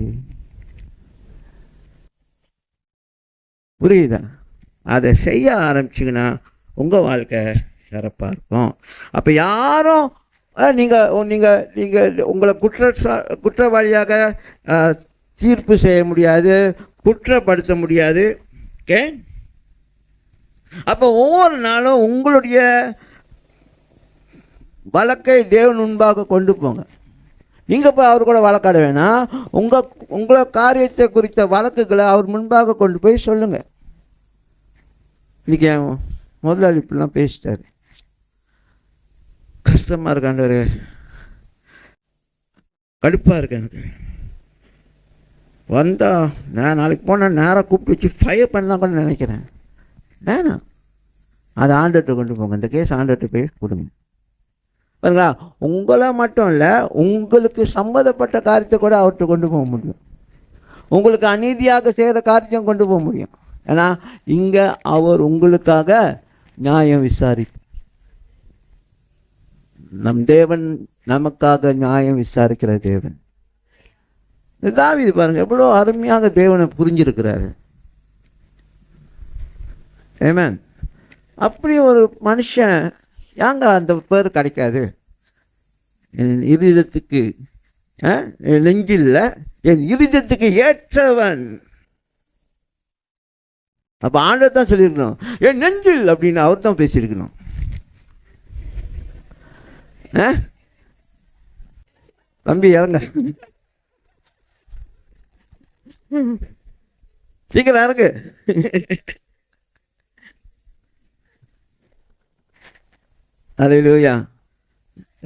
Speaker 1: புரியுதா? அதை செய்ய ஆரம்பிச்சிங்கன்னா உங்கள் வாழ்க்கை சிறப்பாக இருக்கும். அப்போ யாரும் நீங்கள் உங்களை குற்றவாளியாக தீர்ப்பு செய்ய முடியாது, குற்றப்படுத்த முடியாது. ஓகே, அப்போ ஒவ்வொரு நாளும் உங்களுடைய வழக்கை தேவன் முன்பாக கொண்டு போங்க. நீங்கள் போய் அவர் கூட வழக்காட வேணாம். உங்களை காரியத்தை குறித்த வழக்குகளை அவர் முன்பாக கொண்டு போய் சொல்லுங்கள். இன்றைக்கி முதலாளி இப்படிலாம் பேசிட்டாரு, கஷ்டமாக இருக்காண்டவர், கடுப்பாக இருக்கு எனக்கு. வந்தால் நான் நாளைக்கு போனால் நேராக கூப்பிட்டு வச்சு ஃபயர் பண்ணலாம் கூட நினைக்கிறேன். வேணாம், அதை ஆண்டுகிட்ட கொண்டு போங்க. இந்த கேஸ் ஆண்டுகிட்ட போய் கொடுங்க. பாருங்களா, உங்களை மட்டும் இல்லை, உங்களுக்கு சம்மந்தப்பட்ட காரியத்தை கூட அவர்கிட்ட கொண்டு போக முடியும். உங்களுக்கு அநீதியாக செய்கிற காரியத்தையும் கொண்டு போக முடியும். ஏன்னா இங்கே அவர் உங்களுக்காக நியாயம் விசாரிப்பார். நம் தேவன் நமக்காக நியாயம் விசாரிக்கிற தேவன். தாவீது பாருங்க, எவ்வளோ அருமையாக தேவனை புரிஞ்சிருக்கிறாரு. ஆமென். அப்படி ஒரு மனுஷன் ஏங்க அந்த பேர் கிடைக்காது? என் இருதயத்துக்கு நெஞ்சில்ல, என் இருதயத்துக்கு ஏற்றவன். அப்போ ஆண்டவர் தான் சொல்லியிருக்கணும், என் நெஞ்சில் அப்படின்னு அவர் தான் பேசியிருக்கணும். தம்பி இறங்க, சீக்கிரம் இறங்கு. அல்லேலூயா.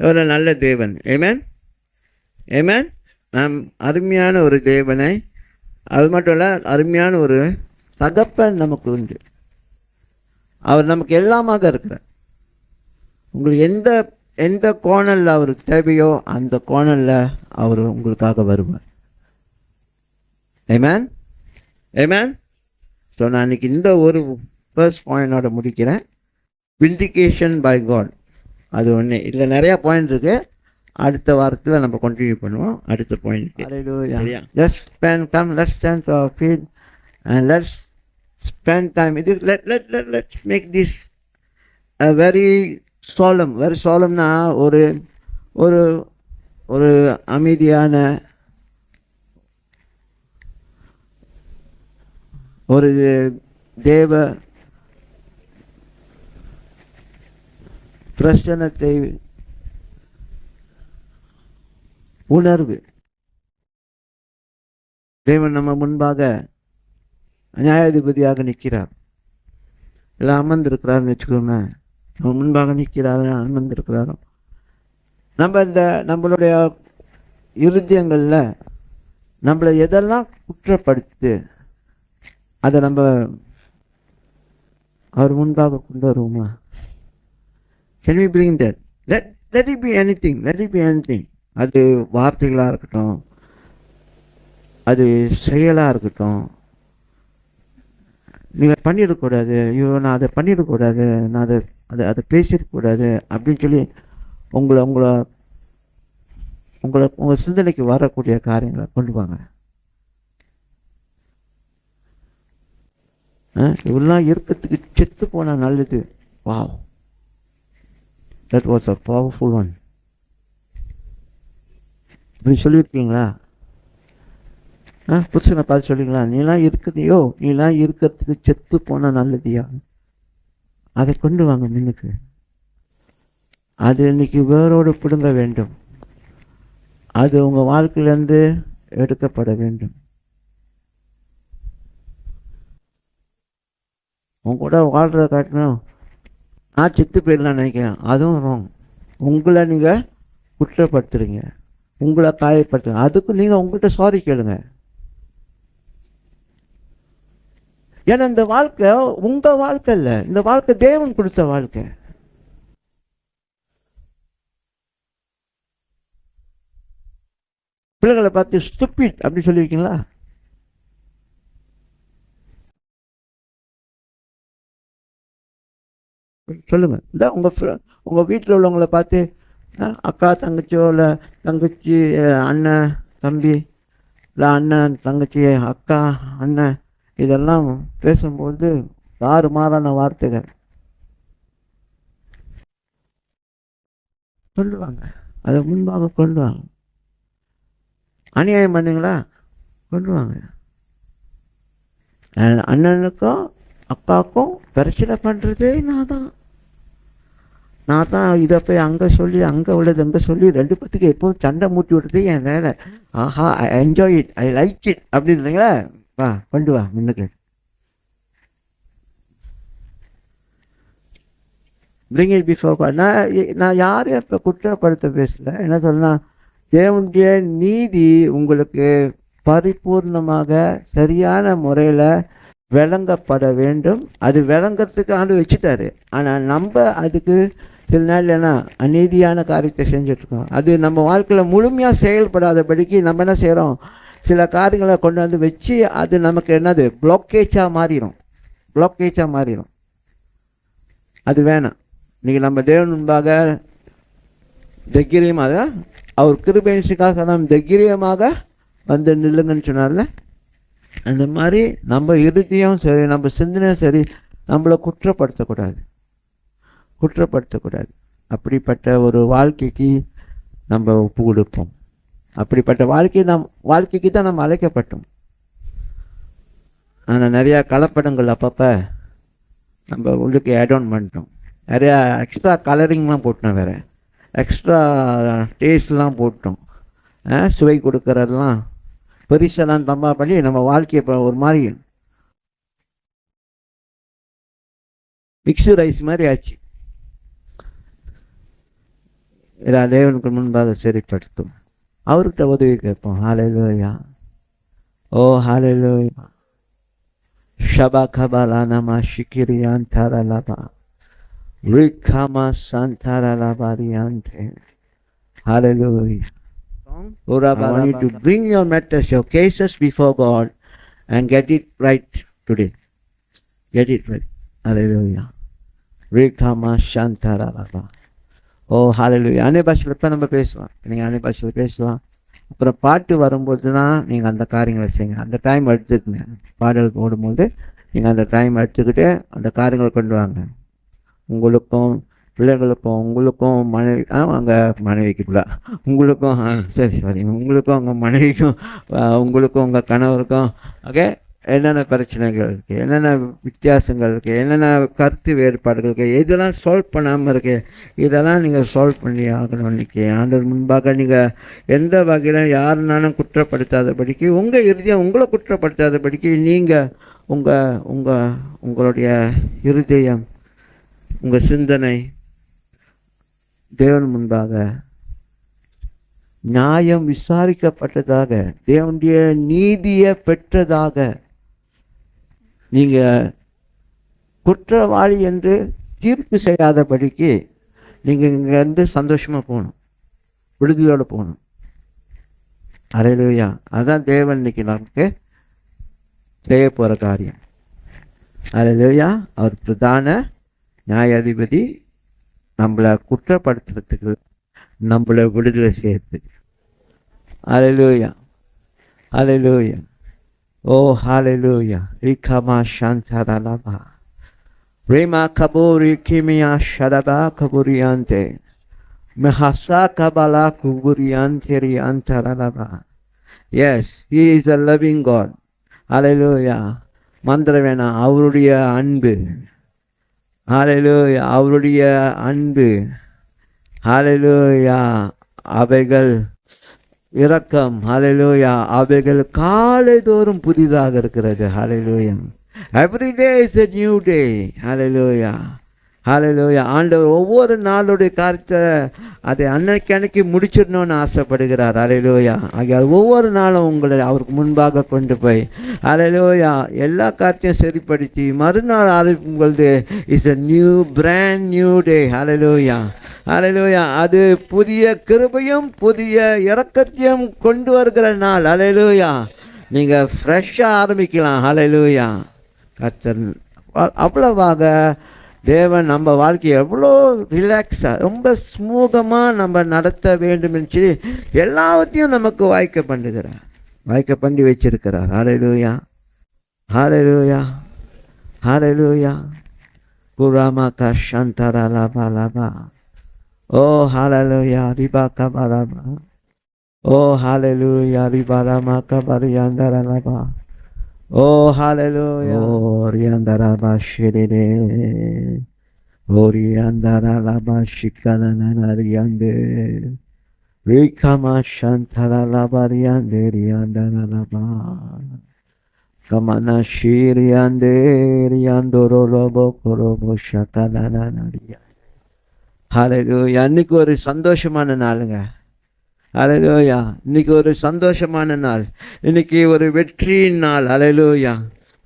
Speaker 1: எவ்வளோ நல்ல தேவன். ஆமென், ஆமென். நாம் அருமையான ஒரு தேவனை, அது மட்டும் இல்லை, அருமையான ஒரு தகப்பன் நமக்கு உண்டு. அவர் நமக்கு எல்லாமாக இருக்கிறார். உங்களுக்கு எந்த எந்த கோணலில் அவருக்கு தேவையோ அந்த கோணலில் அவர் உங்களுக்காக வருவார். ஆமென், ஆமென். ஸோ நான் இன்னைக்கு இந்த ஒரு ஃபர்ஸ்ட் பாயிண்டோட முடிக்கிறேன். Vindication by God. அது ஒன்று. இதில் நிறையா பாயிண்ட் இருக்குது. அடுத்த வாரத்தில் நம்ம கண்டினியூ பண்ணுவோம். அடுத்த point. Let's stand to our feet and let's spend time. Let's make this a very solemn ஒரு அமைதியான ஒரு தேவ பிரசன்னத்தை உணர்வு. தேவன் நம்ம முன்பாக நியாயாதிபதியாக நிற்கிறார். எல்லாம் அமர்ந்திருக்கிறாருன்னு வச்சுக்கோங்க. நம்ம முன்பாக நிற்கிறாரு, அமர்ந்திருக்கிறாரோ. நம்மளுடைய இருதயங்களில் நம்மளை எதெல்லாம் குற்றப்படுத்து அதை நம்ம அவர் முன்பாக கொண்டு வருவோமா? Can we bring that? Let it be anything. Let it be anything. அது வார்த்தைகளாக இருக்கட்டும், அது செயலாக இருக்கட்டும். நீங்கள் பண்ணிடக்கூடாது, ஐயோ நான் அதை பண்ணிடக்கூடாது, நான் அதை பேசிடக்கூடாது அப்படின்னு சொல்லி உங்கள் சிந்தனைக்கு வரக்கூடிய காரியங்களை கொண்டு வாங்க. இவெல்லாம் இருக்கிறதுக்கு செத்து போனால் நல்லது. Wow, that was a powerful one. இப்படி சொல்லியிருக்கீங்களா? புதுசனை பார்த்து சொல்லிங்களா? நீலாம் இருக்கிறதுக்கு செத்து போனால் நல்லதியா? அதை கொண்டு வாங்க முன்னுக்கு. அது இன்னைக்கு வேரோடு பிடுங்க வேண்டும். அது உங்கள் வாழ்க்கையிலேருந்து எடுக்கப்பட வேண்டும். உங்க கூட வாழ்கிறத காட்டணும். நான் செத்து போயிடலான்னு நினைக்கிறேன், அதுவும் ராங். உங்களை நீங்கள் குற்றப்படுத்துறீங்க, உங்களை காயப்படுத்துங்க. அதுக்கு நீங்கள் உங்கள்கிட்ட சாரி கேளுங்க. ஏன்னா இந்த வாழ்க்கை உங்கள் வாழ்க்கை இல்லை, இந்த வாழ்க்கை தேவன் கொடுத்த வாழ்க்கை. பிள்ளைகளை பார்த்து ஸ்டூபிட் அப்படி சொல்லியிருக்கீங்களா? சொல்லுங்கள். இல்லை உங்கள் வீட்டில் உள்ளவங்கள பார்த்து அக்கா தங்கச்சியோ இல்லை தங்கச்சி அண்ணன் தம்பி இல்லை அண்ணன் தங்கச்சி அக்கா அண்ணன் இதெல்லாம் பேசும்போது தாறுமாறான வார்த்தைகள் சொல்லுவாங்க. அதை முன்பாக கொண்டு வாங்க. அநியாயம் பண்ணுங்களா, கொண்டு வாங்க. அண்ணனுக்கும் அக்காவுக்கும் பிரச்சனை பண்ணுறதே நான் தான் இதை போய் அங்கே சொல்லி அங்கே உள்ளது அங்கே சொல்லி 2 பேத்துக்கு எப்போதும் சண்டை மூட்டி விடுறது என் வேலை. ஆஹா, I enjoy it, I like it அப்படின்றீங்களா? வா கொண்டு வா முன்னுக்கு. bring it before God. நான் யாரையும் இப்போ குற்றப்படுத்த பேசல. என்ன சொல்லலாம், தேவனுடைய நீதி உங்களுக்கு பரிபூர்ணமாக சரியான முறையில் விளங்கப்பட வேண்டும். அது விளங்கிறதுக்கு ஆண்டு வச்சுட்டாரு. ஆனால் நம்ம அதுக்கு சில நாள் ஏன்னா அநீதியான காரியத்தை செஞ்சுட்ருக்கோம். அது நம்ம வாழ்க்கையில் முழுமையாக செயல்படாதபடிக்கு நம்ம என்ன செய்கிறோம், சில காரியங்களை கொண்டு வந்து வச்சு அது நமக்கு என்னது பிளாக்கேஜாக மாறிடும். அது வேணாம். இன்றைக்கி நம்ம தேவன் முன்பாக தைரியமாக அவர் கிருபைக்காக நாம் தைரியமாக வந்து நில்லுங்கன்னு சொன்னார்ல, அந்த மாதிரி நம்ம இறுதியும் சரி நம்ம சிந்தனையும் சரி நம்மளை குற்றப்படுத்தக்கூடாது. அப்படிப்பட்ட ஒரு வாழ்க்கைக்கு நம்ம ஒப்பு கொடுப்போம். அப்படிப்பட்ட வாழ்க்கைக்கு தான் நம்ம அழைக்கப்பட்டோம். ஆனால் நிறையா கலப்படங்கள் அப்பப்போ நம்ம உள்ளுக்கு ஆட் ஆன் பண்ணிட்டோம். நிறையா எக்ஸ்ட்ரா கலரிங்லாம் போட்டோம், வேறு எக்ஸ்ட்ரா டேஸ்ட்லாம் போட்டோம். சுவை கொடுக்கறதெல்லாம் பெருசெல்லாம் தம்பா பண்ணி நம்ம வாழ்க்கையை இப்போ ஒரு மாதிரி மிக்ஸு ரைஸ் மாதிரி ஆச்சு. இதை தேவனுக்கு முன்பாக சரிப்படுத்தும். அவர்கிட்ட உதவி கேட்போம். ஹல்லேலூயா, ஓ ஹல்லேலூயா. ஷபா கபாலா நம ஷிகிரியான் தரலபா ரிகமா சந்தரலபாரியான்தே. Hallelujah. I want you to bring your matters, your cases before God and get it right today. Get it right. Hallelujah. Rikama Shantaralava. Oh, hallelujah. அன்னை பாஷையில் இப்போ நம்ம பேசலாம். நீங்கள் அன்னை பாஷையில் பேசலாம். அப்புறம் பாட்டு வரும்போது தான் நீங்கள் அந்த காரியங்களை செய்யுங்க. அந்த டைம் எடுத்துக்கங்க. பாடல் போடும்போது நீங்கள் அந்த டைம் எடுத்துக்கிட்டு அந்த காரியங்களை கொண்டு வாங்க. உங்களுக்கும் பிள்ளைகளுக்கும் உங்களுக்கும் அங்கே மனைவிக்குள்ள உங்களுக்கும் உங்களுக்கும் உங்கள் மனைவிக்கும் உங்களுக்கும் உங்கள் கணவருக்கும் ஓகே என்னென்ன பிரச்சனைகள் இருக்குது, என்னென்ன வித்தியாசங்கள் இருக்குது, என்னென்ன கருத்து வேறுபாடுகள் இருக்குது, இதெல்லாம் சால்வ் பண்ணாமல் இருக்குது. இதெல்லாம் நீங்கள் சால்வ் பண்ணி ஆகணும். இன்றைக்கி ஆண்டவர் முன்பாக நீங்கள் எந்த வகையில் யாருனாலும் குற்றப்படுத்தாதபடிக்கு, உங்கள் இறுதியாக உங்களை குற்றப்படுத்தாதபடிக்கு நீங்கள் உங்களுடைய இருதயம் உங்கள் சிந்தனை தேவன் முன்பாக நியாயம் விசாரிக்கப்பட்டதாக, தேவனுடைய நீதியை பெற்றதாக, நீங்கள் குற்றவாளி என்று தீர்ப்பு செய்யாதபடிக்கு நீங்கள் இங்கேருந்து சந்தோஷமாக போகணும், விடுதியோடு போகணும். ஹல்லேலூயா. அதுதான் தேவன் இன்னைக்கு நமக்கு செய்ய போகிற காரியம். ஹல்லேலூயா. அவர் பிரதான நியாயாதிபதி, நம்மளை குற்றப்படுத்துறதுக்கு, நம்மளை விடுதலை செய்யறதுக்கு. Hallelujah, hallelujah, oh hallelujah. ரிகமா ஷாந்தரலபா ரேமா கபோரி கிமியா ஷரபா கபுரியாந்தே மெஹசா கபலா குபுரியாந்தேரி அந்தரலபா. Yes, he is a loving God. Hallelujah. மந்திர வேணாம், அவருடைய அன்பு. ஹல்லேலூயா, அவருடைய அன்பு. ஹல்லேலூயா. அவைகள் இரக்கம். ஹல்லேலூயா. அவைகள் காலைதோறும் புதிதாக இருக்கிறது. Hallelujah. Every day is a new day. Hallelujah, hallelujah. ஆண்டவர் ஒவ்வொரு நாளுடைய காரியத்தை அதை அன்னைக்கு முடிச்சிடணும்னு ஆசைப்படுகிறார். ஹல்லேலூயா. ஆகியால் ஒவ்வொரு நாளும் உங்களை அவருக்கு முன்பாக கொண்டு போய் ஹல்லேலூயா எல்லா காரியத்தையும் சரிப்படுத்தி மறுநாள் உங்களது is a new brand new day. Hallelujah, hallelujah. அது புதிய கிருபையும் புதிய இரக்கத்தையும் கொண்டு வருகிற நாள். ஹல்லேலூயா. நீங்கள் ஃப்ரெஷ்ஷாக ஆரம்பிக்கலாம். ஹல்லேலூயா. கர்த்தர் அவ்வளவாக தேவன் நம்ம வாழ்க்கையை எவ்வளோ ரிலாக்ஸாக ரொம்ப ஸ்மூகமாக நம்ம நடத்த வேண்டும் என்று சொல்லி எல்லாவற்றையும் நமக்கு வாய்க்க பண்ணுகிறார், வாய்க்க பண்ணி வச்சிருக்கிறார். ஹல்லேலூயா, ஹல்லேலூயா, ஹல்லேலூயா. குராமா கஷந்தரா லபா லபா. ஓ ஹல்லேலூயா. ரிபா கபலபா. ஓ ஹல்லேலூயா. ரிபா ரமா கபரியாந்தரா லபா. ஓ ஹல்லேலூயா. ஓ ரியாந்தரா பாஷிரே. ஓ ரியாந்தரா லபா ஷிக்கனன ரியாந்தே. ரிகமா ஷந்தரா லபா ரியாந்தே ரியாந்தரா லபா. கமனா ஷீரியாந்தே ரியாந்தோரோ லோபோ கொரோபோ ஷக்கனன ரியா. ஹல்லேலூயா. இன்னைக்கு ஒரு சந்தோஷமான நாளுங்க. ஹல்லேலூயா. இன்னைக்கு ஒரு சந்தோஷமான நாள், இன்னைக்கு ஒரு வெற்றியின் நாள். ஹல்லேலூயா,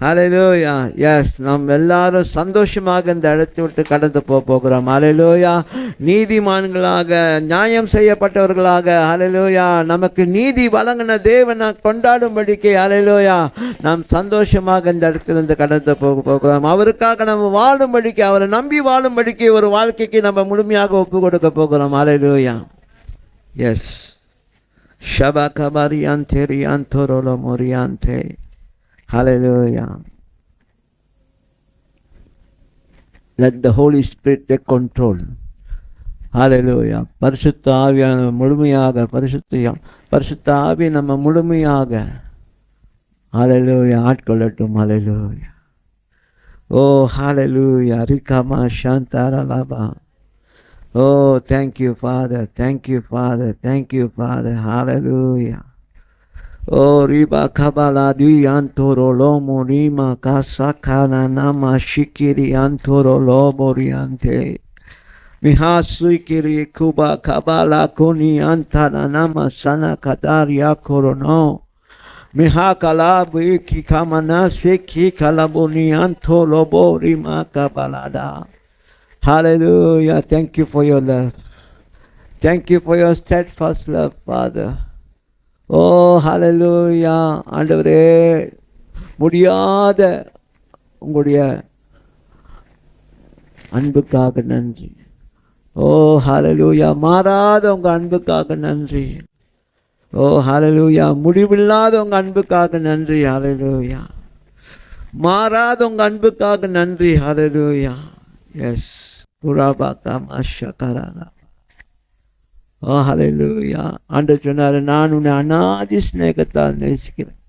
Speaker 1: ஹல்லேலூயா. எஸ், நாம் எல்லாரும் சந்தோஷமாக இந்த இடத்தை விட்டு கடந்து போகிறோம். ஹல்லேலூயா. நீதிமான்களாக, நியாயம் செய்யப்பட்டவர்களாக, ஹல்லேலூயா, நமக்கு நீதி வழங்கின தேவனை கொண்டாடும்படிக்கு, ஹல்லேலூயா, நாம் சந்தோஷமாக இந்த இடத்திலிருந்து கடந்து போகிறோம். அவருக்காக நம்ம வாழும்படிக்கு, அவரை நம்பி வாழும்படிக்கு ஒரு வாழ்க்கைக்கு நம்ம முழுமையாக ஒப்பு கொடுக்க போகிறோம். ஹல்லேலூயா. S. Shabakabariante riantorolo moriante. Hallelujah. Let the Holy Spirit take control. Hallelujah. பரிசுத்த ஆவியான முழுமையாக, பரிசுத்த ஆவி நம்ம முழுமையாக, ஹல்லேலூயா, ஆட்கொள்ளட்டும். ஹல்லேலூயா. Oh hallelujah. ரிகமா ஷந்தரா லபா. Oh, thank you, Father. Thank you, Father. Thank you, Father. Hallelujah. Oh, riba kabala di antoro lomo rima kasakana nama shikiri antoro lomo riante. Mihasukiri kuba kabala koni antana nama sana kadaria korono. Mihakalabu iki kamana seki kalabuni anto lobo rima kabalada. Hallelujah. Thank you for your love. Thank you for your steadfast love, Father. Oh, hallelujah. ஆண்டவரே, முடியாத உங்களுடைய அன்புக்காக நன்றி. ஓ ஹல்லேலூயா. மாறாத உங்க அன்புக்காக நன்றி. ஓ ஹல்லேலூயா. முடிவில்லாத உங்க அன்புக்காக நன்றி. ஹல்லேலூயா. மாறாத உங்க அன்புக்காக நன்றி. ஹல்லேலூயா. எஸ். ஆண்டவர் சொன்னார், நான் உன்னை அநாதி ஸ்நேகத்தால் நேசிக்கிறேன்,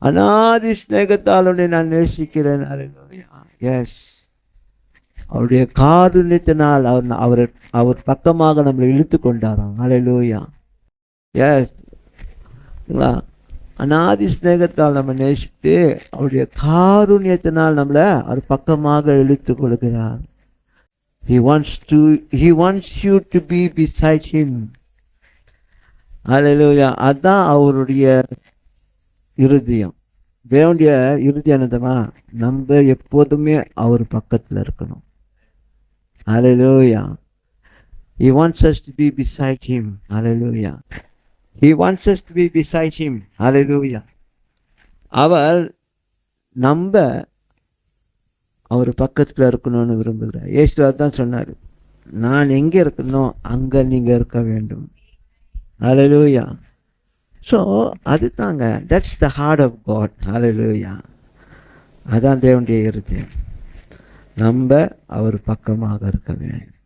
Speaker 1: அநாதி ஸ்நேகத்தால் உன்னை நான் நேசிக்கிறேன். ஹல்லேலூயா. எஸ். அவருடைய காருண்யத்தினால் அவர் பக்கமாக நம்மளை இழுத்து கொண்டாராம். ஹல்லேலூயா. எஸ். அநாதி ஸ்நேகத்தால் நம்ம நேசித்து அவருடைய காருண்யத்தினால் நம்மளை அவர் பக்கமாக இழுத்து கொள்கிறார். He wants you to be beside him. Hallelujah. அதான் அவருடைய இருதயம். தேவனுடைய இருதயம் என்னதுமா? நம்ம எப்போதுமே அவர் பக்கத்தில் இருக்கணும். Hallelujah. He wants us to be beside him. Hallelujah. He wants us to be beside him. Hallelujah. அவர் நம்ம அவர் பக்கத்தில் இருக்கணும்னு விரும்புகிறார். இயேசு தான் சொன்னார், நான் எங்கே இருக்கணும் அங்கே நீங்கள் இருக்க வேண்டும். ஹல்லேலூயா. ஸோ அதுதாங்க, that's the heart of God. Hallelujah. அதான் தேவனுடைய இருதயம். நம்ம அவர் பக்கமாக இருக்க வேண்டும்.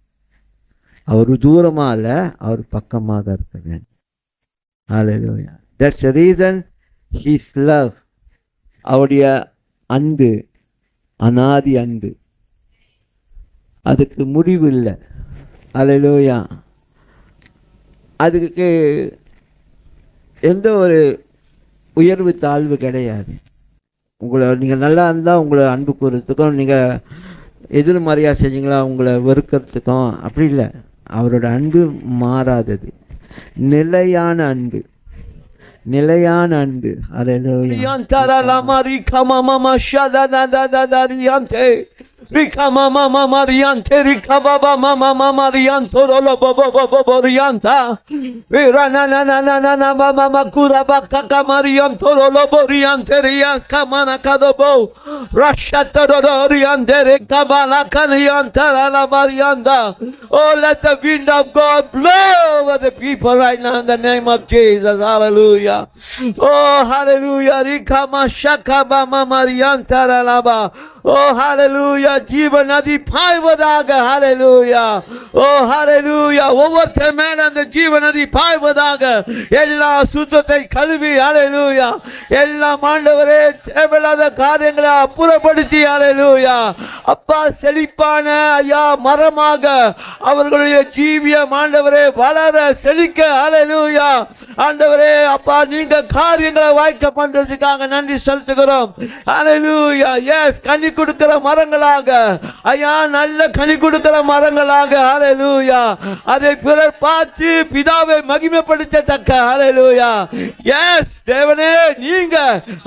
Speaker 1: அவர் தூரமாக இல்லை, அவர் பக்கமாக இருக்க வேண்டும். Hallelujah. That's the reason his love. அவருடைய அன்பு அநாதி அன்பு, அதுக்கு முடிவு இல்லை. ஹல்லேலூயா. அதுக்கு எந்த ஒரு உயர்வு தாழ்வு கிடையாது. நீங்கள் நல்லா இருந்தால் உங்களை அன்பு கூறுறதுக்கும், நீங்கள் எதிர்மறையாக செஞ்சீங்களா உங்களை வெறுக்கிறதுக்கும் அப்படி இல்லை. அவரோட அன்பு மாறாதது, நிலையான அன்பு. நிலையான அன்பு. ஹalleluya.
Speaker 3: Yantara la marika mama mashada da da da da riante rika mama mama riante rika baba mama mama rianto lo bobo bobo rianta rana na na na na na mama makura baka kamarianto lo bo riante rianka mana kadobo rashata do riante rika bala kanianta la marianda. Oh, let the wind of God blow over the people right now in the name of Jesus. Hallelujah. Oh, hallelujah. Rikama shakaba mamarianta laba. Oh, hallelujah. Jeeva nadi paivadaga. Hallelujah. Oh, hallelujah. ஒவ்வொருத்தர் மேல அந்த ஜீவ நதி பாய்வதாக. எல்லா சுத்தத்தை கழுவி. Hallelujah. எல்லாம் ஆண்டவரே தேவையில்லாத காரியங்களை அப்புறப்படுத்தி. Hallelujah. அப்பா செழிப்பான ஐயா மரமாக அவர்களுடைய ஜீவியம் ஆண்டவரே வளர செழிக்க. Hallelujah. ஆண்டவரே அப்பா நீங்க காரியங்களை வாய்க்க பண்றதுக்காக நன்றி செலுத்துகிறோம். Hallelujah. Yes, கனி கொடுக்கிற மரங்களாக ஐயா நல்ல கனி கொடுக்கிற மரங்களாக. Hallelujah. அதை பிறர் பார்த்து பிதாவை மகிமைப்படுத்தத்தக்க. Hallelujah. Yes, தேவனே நீங்க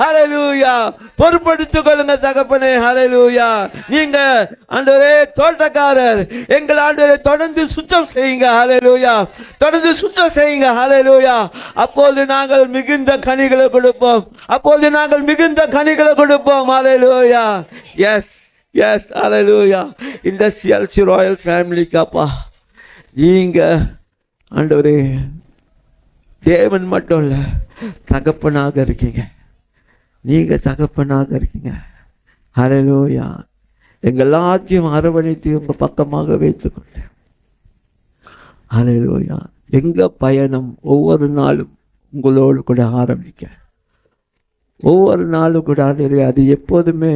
Speaker 3: Hallelujah பொறுப்படுத்திக் கொள்ளுங்க தகப்பனே. Hallelujah. நீங்க ஆண்டவரே தோட்டக்காரர், எங்கள் ஆண்டவரை தொடர்ந்து சுத்தம் செய்யுங்க. Hallelujah. தொடர்ந்து சுத்தம் செய்யுங்க. Hallelujah. அப்போது நாங்கள் மிகுந்த கனிகளை கொடுப்போம். அப்போது நாங்கள் மிகுந்த கனிகளை கொடுப்போம். Hallelujah. Yes, yes, hallelujah. இந்த CLC ராயல் ஃபேமிலிக்கு அப்பா நீங்க ஆண்டவரே தேவன் மட்டும் இல்லை தகப்பனாக இருக்கீங்க. நீங்க தகப்பனாக இருக்கீங்க. Hallelujah. எங்கள் எல்லாத்தையும் அரவணைத்து உங்க பக்கமாக வைத்துக்கொண்டேன். Hallelujah. எங்க பயணம் ஒவ்வொரு நாளும் உங்களோடு கூட ஆரம்பிக்க. ஒவ்வொரு நாளும் கூட அது எப்போதுமே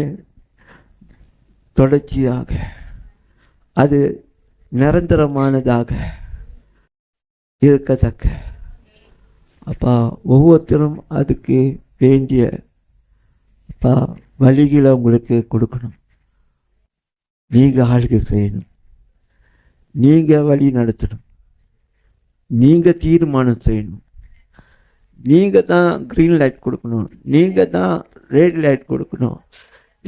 Speaker 3: தொடர்ச்சியாக அது நிரந்தரமானதாக இருக்கத்தக்க அப்பா ஒவ்வொருத்தரும் அதுக்கு வேண்டிய அப்பா வழிகளை உங்களுக்கு கொடுக்கணும். நீங்க ஆளுகை செய்யணும். நீங்க வழி நடத்தணும். நீங்க தீர்மானம் செய்யணும். நீங்க தான் க்ரீன் லைட் கொடுக்கணும். நீங்க தான் ரெட் லைட் கொடுக்கணும்.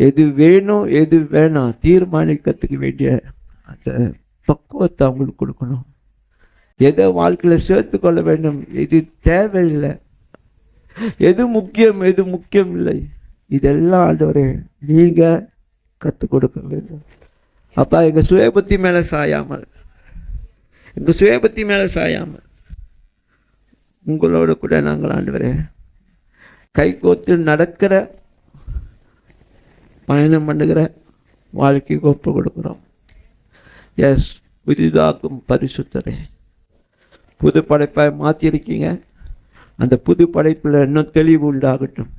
Speaker 3: எது வேணும் எது வேணாம் தீர்மானிக்கிறதுக்கு வேண்டிய அந்த பக்குவத்தை அவங்களுக்கு கொடுக்கணும். எதை வாழ்க்கையில் சேர்த்துக்கொள்ள வேண்டும், எது தேவையில்லை, எது முக்கியம் எது முக்கியம் இல்லை, இதெல்லாம் ஆண்டவரே நீங்க கற்றுக் கொடுக்க வேண்டும். அப்பா எங்கள் சுயபுத்தி மேலே சாயாமல், எங்கள் சுயபுத்தி மேலே சாயாமல் உங்களோட கூட நாங்கள் ஆண்டவரே கை கோத்து நடக்கிற பயணம் பண்ணுகிற வாழ்க்கைக்கு ஒப்பு கொடுக்குறோம். எஸ், புதிதாக்கும் பரிசுத்தரே, புது படைப்பாய் மாற்றிருக்கீங்க. அந்த புது படைப்பில் இன்னும் தெளிவு உண்டாகட்டும்.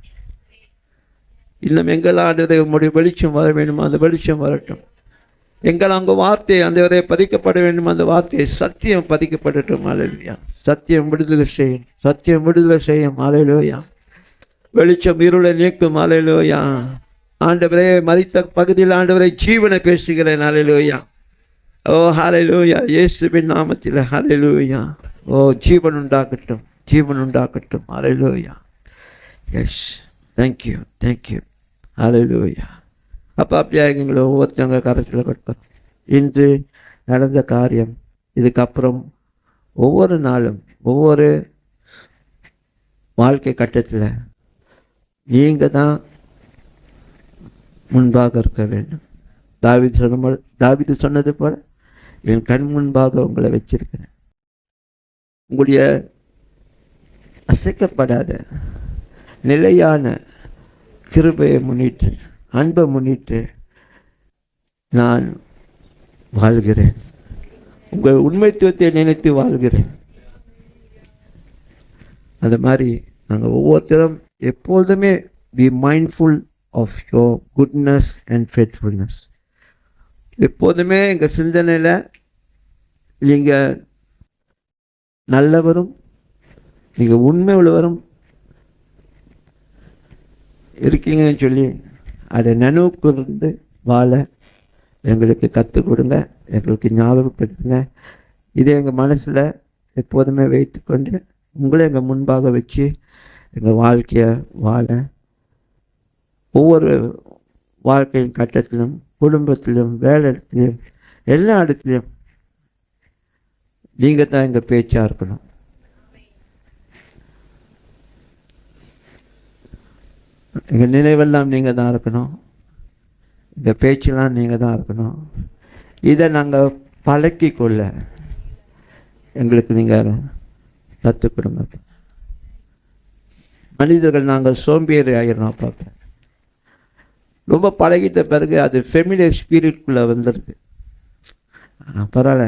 Speaker 3: இன்னும் எங்கள் ஆண்டவரே உங்களுடைய வெளிச்சம் வர வேண்டுமா அந்த வெளிச்சம் வரட்டும். எங்கள் அங்கே வார்த்தை அந்த விதையை பதிக்கப்பட வேண்டும், அந்த வார்த்தையை சத்தியம் பதிக்கப்படட்டும். ஹல்லேலூயா. சத்தியம் விடுதலை செய்யும், சத்தியம் விடுதலை செய்யும். ஹல்லேலூயா. வெளிச்சம் இருளை நீக்கும். ஹல்லேலூயா. ஆண்டவரே மரித்த பகுதியில் ஆண்டவரை ஜீவனை பேசுகிறேன். ஹல்லேலூயா. ஓ ஹல்லேலூயா. இயேசுவின் நாமத்தில் ஹல்லேலூயா. ஓ ஜீவன் உண்டாகட்டும், ஜீவன் உண்டாகட்டும். Hallelujah. Yes, thank you, thank you. Hallelujah. அப்போ அப்படியே எங்களை ஒவ்வொருத்தவங்க கருத்தில் கொடுக்கணும். இன்று நடந்த காரியம் இதுக்கப்புறம் ஒவ்வொரு நாளும் ஒவ்வொரு வாழ்க்கை கட்டத்தில் நீங்கள் தான் முன்பாக இருக்க வேண்டும். தாவீது சொன்னது போல என் கண் முன்பாக உங்களை வச்சிருக்கிறேன். உங்களுடைய அசைக்கப்படாத நிலையான கிருபையை முன்னிட்டு, அன்பை முன்னிட்டு நான் வாழ்கிறேன். உங்கள் உண்மைத்துவத்தை நினைத்து வாழ்கிறேன். அந்த மாதிரி நாங்கள் ஒவ்வொருத்தரும் எப்பொழுதுமே be mindful of your goodness and faithfulness. எப்போதுமே எங்கள் சிந்தனையில் நீங்கள் நல்லவரும் நீங்கள் உண்மை உள்ளவரும் இருக்கீங்கன்னு சொல்லி அதை நினைவுக்கு வாழ எங்களுக்கு கற்றுக் கொடுங்க, எங்களுக்கு ஞாபகப்படுத்துங்க. இதை எங்கள் மனசில் எப்போதுமே வைத்துக்கொண்டு உங்களை எங்கள் முன்பாக வச்சு
Speaker 1: எங்கள் வாழ்க்கையை வாழ ஒவ்வொரு வாழ்க்கையின் கட்டத்திலும், குடும்பத்திலும், வேலை இடத்துலையும், எல்லா இடத்துலையும் நீங்கள் தான் எங்கள் பேச்சாக இருக்கணும். எங்கள் நினைவெல்லாம் நீங்கள் தான் இருக்கணும். எங்கள் பேச்செல்லாம் நீங்கள் தான் இருக்கணும். இதை நாங்கள் பழக்கி கொள்ள எங்களுக்கு நீங்கள் கற்றுக் கொடுங்க. மனிதர்கள் நாங்கள் சோம்பேறி ஆகிடணும். பார்ப்பேன் ரொம்ப பழகிட்ட பிறகு அது ஃபெமிலியர் ஸ்பிரிட்குள்ளே வந்துடுது. பரவாயில்ல,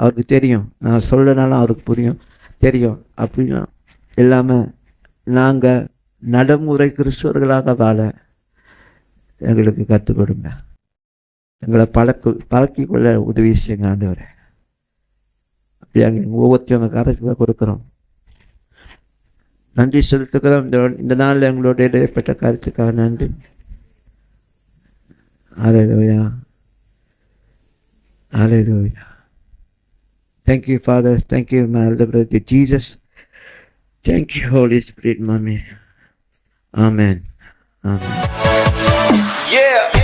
Speaker 1: அவருக்கு தெரியும், நான் சொல்லனாலும் அவருக்கு புரியும், தெரியும் அப்படின்னா இல்லாமல் நாங்கள் நடைமுறை கிறிஸ்துவர்களாக வாழ எங்களுக்கு கற்றுக் கொடுங்க. எங்களை பழக்கிக்கொள்ள உதவி செய்யுங்க ஆண்டவரே. அப்படியே ஒவ்வொருத்தவங்க கரைச்சில் கொடுக்குறோம். நன்றி செலுத்துக்கிறோம். இந்த நாளில் எங்களோட இடைப்பட்ட கருத்துக்காக நன்றி. ஹல்லேலூயா, ஹல்லேலூயா. Thank you, Father. Thank you, my elder brother Jesus. Thank you, Holy Spirit, Mommy. Amen. Amen.
Speaker 3: Yeah.